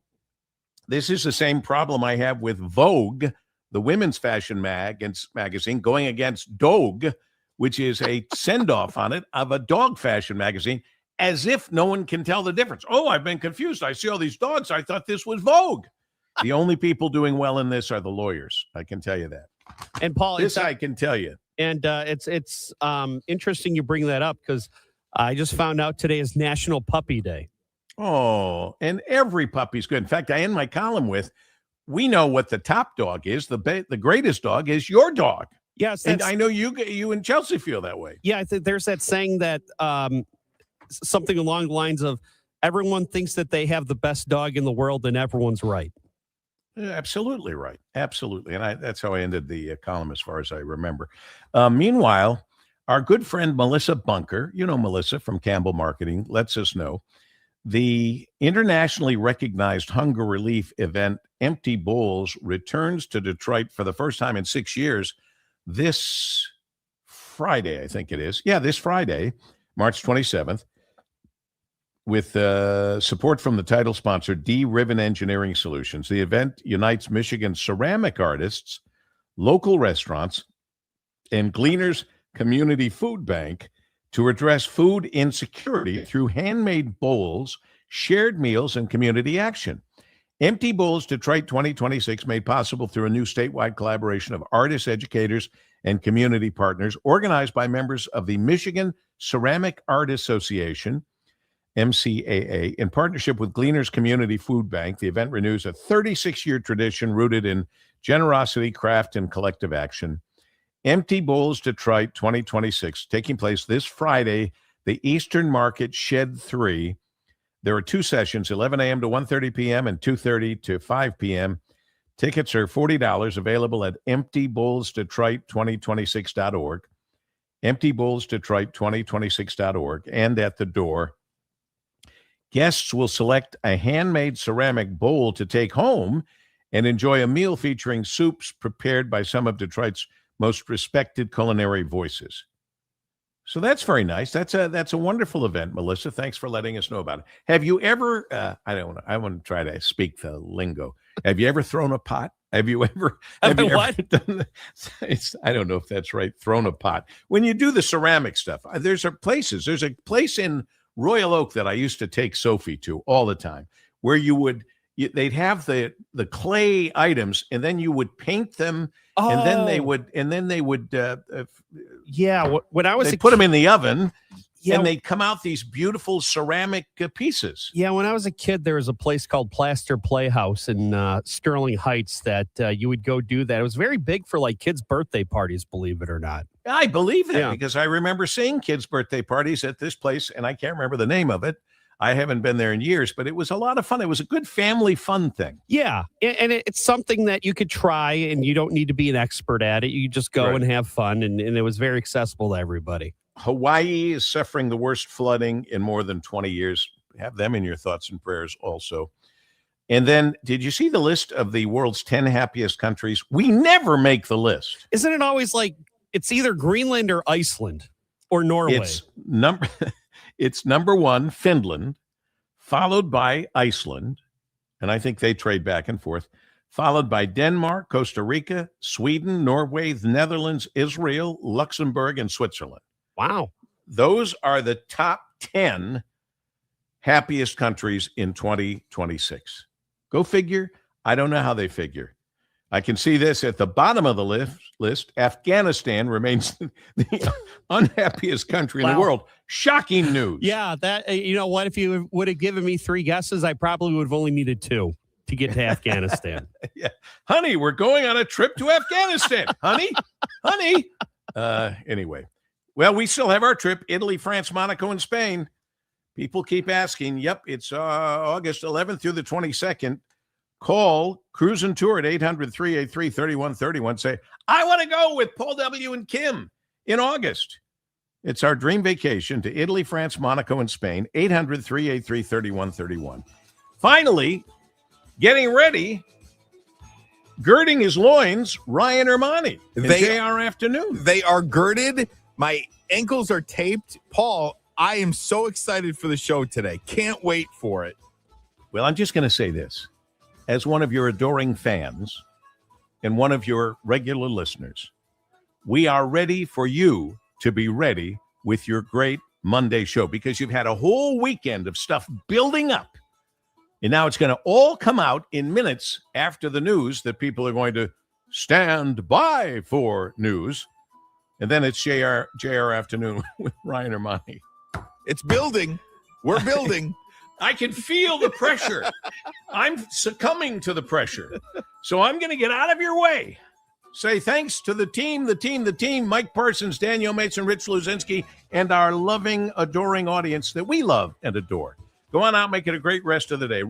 This is the same problem I have with Vogue, the women's fashion magazine, going against Dogue, which is a send-off on it of a dog fashion magazine, as if no one can tell the difference. Oh, I've been confused. I see all these dogs. I thought this was Vogue. The only people doing well in this are the lawyers. I can tell you that. And Paul, I can tell you. And it's interesting you bring that up, because I just found out today is National Puppy Day. Oh, and every puppy's good. In fact, I end my column with, we know what the top dog is. The greatest dog is your dog. Yes, and I know you and Chelsea feel that way. Yeah, there's that saying that something along the lines of, everyone thinks that they have the best dog in the world, and everyone's right. Yeah, absolutely right. Absolutely. And that's how I ended the column as far as I remember. Meanwhile, our good friend Melissa Bunker, you know Melissa from Campbell Marketing, lets us know The internationally recognized hunger relief event Empty Bowls returns to Detroit for the first time in 6 years this Friday, I think it is. Yeah, this Friday, March 27th, with support from the title sponsor, D-Ribbon Engineering Solutions. The event unites Michigan ceramic artists, local restaurants, and Gleaners Community Food Bank to address food insecurity through handmade bowls, shared meals, and community action. Empty Bowls Detroit 2026 made possible through a new statewide collaboration of artists, educators, and community partners organized by members of the Michigan Ceramic Art Association, MCAA, in partnership with Gleaners Community Food Bank. The event renews a 36-year tradition rooted in generosity, craft, and collective action. Empty Bowls Detroit 2026, taking place this Friday, the Eastern Market Shed 3. There are 2 sessions, 11 a.m. to 1:30 p.m. and 2:30 to 5 p.m. Tickets are $40, available at emptybowlsdetroit2026.org, emptybowlsdetroit2026.org, and at the door. Guests will select a handmade ceramic bowl to take home and enjoy a meal featuring soups prepared by some of Detroit's most respected culinary voices. So that's very nice. That's a wonderful event, Melissa. Thanks for letting us know about it. Have you ever, I want to try to speak the lingo. Have you ever thrown a pot? Have you ever What? done I don't know if that's right, thrown a pot. When you do the ceramic stuff, there's a place in Royal Oak that I used to take Sophie to all the time, where they'd have the clay items, and then you would paint them, and then they would when I was put them in the oven, and they'd come out these beautiful ceramic pieces. Yeah, when I was a kid, there was a place called Plaster Playhouse in Sterling Heights that you would go do that. It was very big for like kids' birthday parties, believe it or not. I believe that because I remember seeing kids' birthday parties at this place, and I can't remember the name of it. I haven't been there in years, but it was a lot of fun. It was a good family fun thing. Yeah, and it's something that you could try, and you don't need to be an expert at it. You just go and have fun, and it was very accessible to everybody. Hawaii is suffering the worst flooding in more than 20 years. Have them in your thoughts and prayers also. And then, did you see the list of the world's 10 happiest countries? We never make the list. Isn't it always like it's either Greenland or Iceland or Norway? It's number 1, Finland, followed by Iceland, and I think they trade back and forth, followed by Denmark, Costa Rica, Sweden, Norway, the Netherlands, Israel, Luxembourg, and Switzerland. Wow. Those are the top 10 happiest countries in 2026. Go figure. I don't know how they figure. I can see this at the bottom of the list. Afghanistan remains the unhappiest country in the world. Shocking news. Yeah, that you know what? If you would have given me 3 guesses, I probably would have only needed 2 to get to Afghanistan. Yeah, honey, we're going on a trip to Afghanistan. honey. Anyway, well, we still have our trip: Italy, France, Monaco, and Spain. People keep asking. Yep, it's August 11th through the 22nd. Call Cruise and Tour at 800-383-3131. Say, I want to go with Paul W. and Kim in August. It's our dream vacation to Italy, France, Monaco, and Spain. 800-383-3131. Finally, getting ready, girding his loins, Ryan Ermani. JR Afternoon. They are girded. My ankles are taped. Paul, I am so excited for the show today. Can't wait for it. Well, I'm just going to say this. As one of your adoring fans and one of your regular listeners, we are ready for you to be ready with your great Monday show, because you've had a whole weekend of stuff building up. And now it's going to all come out in minutes after the news that people are going to stand by for news. And then it's JR Afternoon with Ryan Ermani. It's building. We're building. I can feel the pressure. I'm succumbing to the pressure. So I'm going to get out of your way. Say thanks to the team, Mike Parsons, Daniel Mason, Rich Luzinski, and our loving, adoring audience that we love and adore. Go on out, make it a great rest of the day.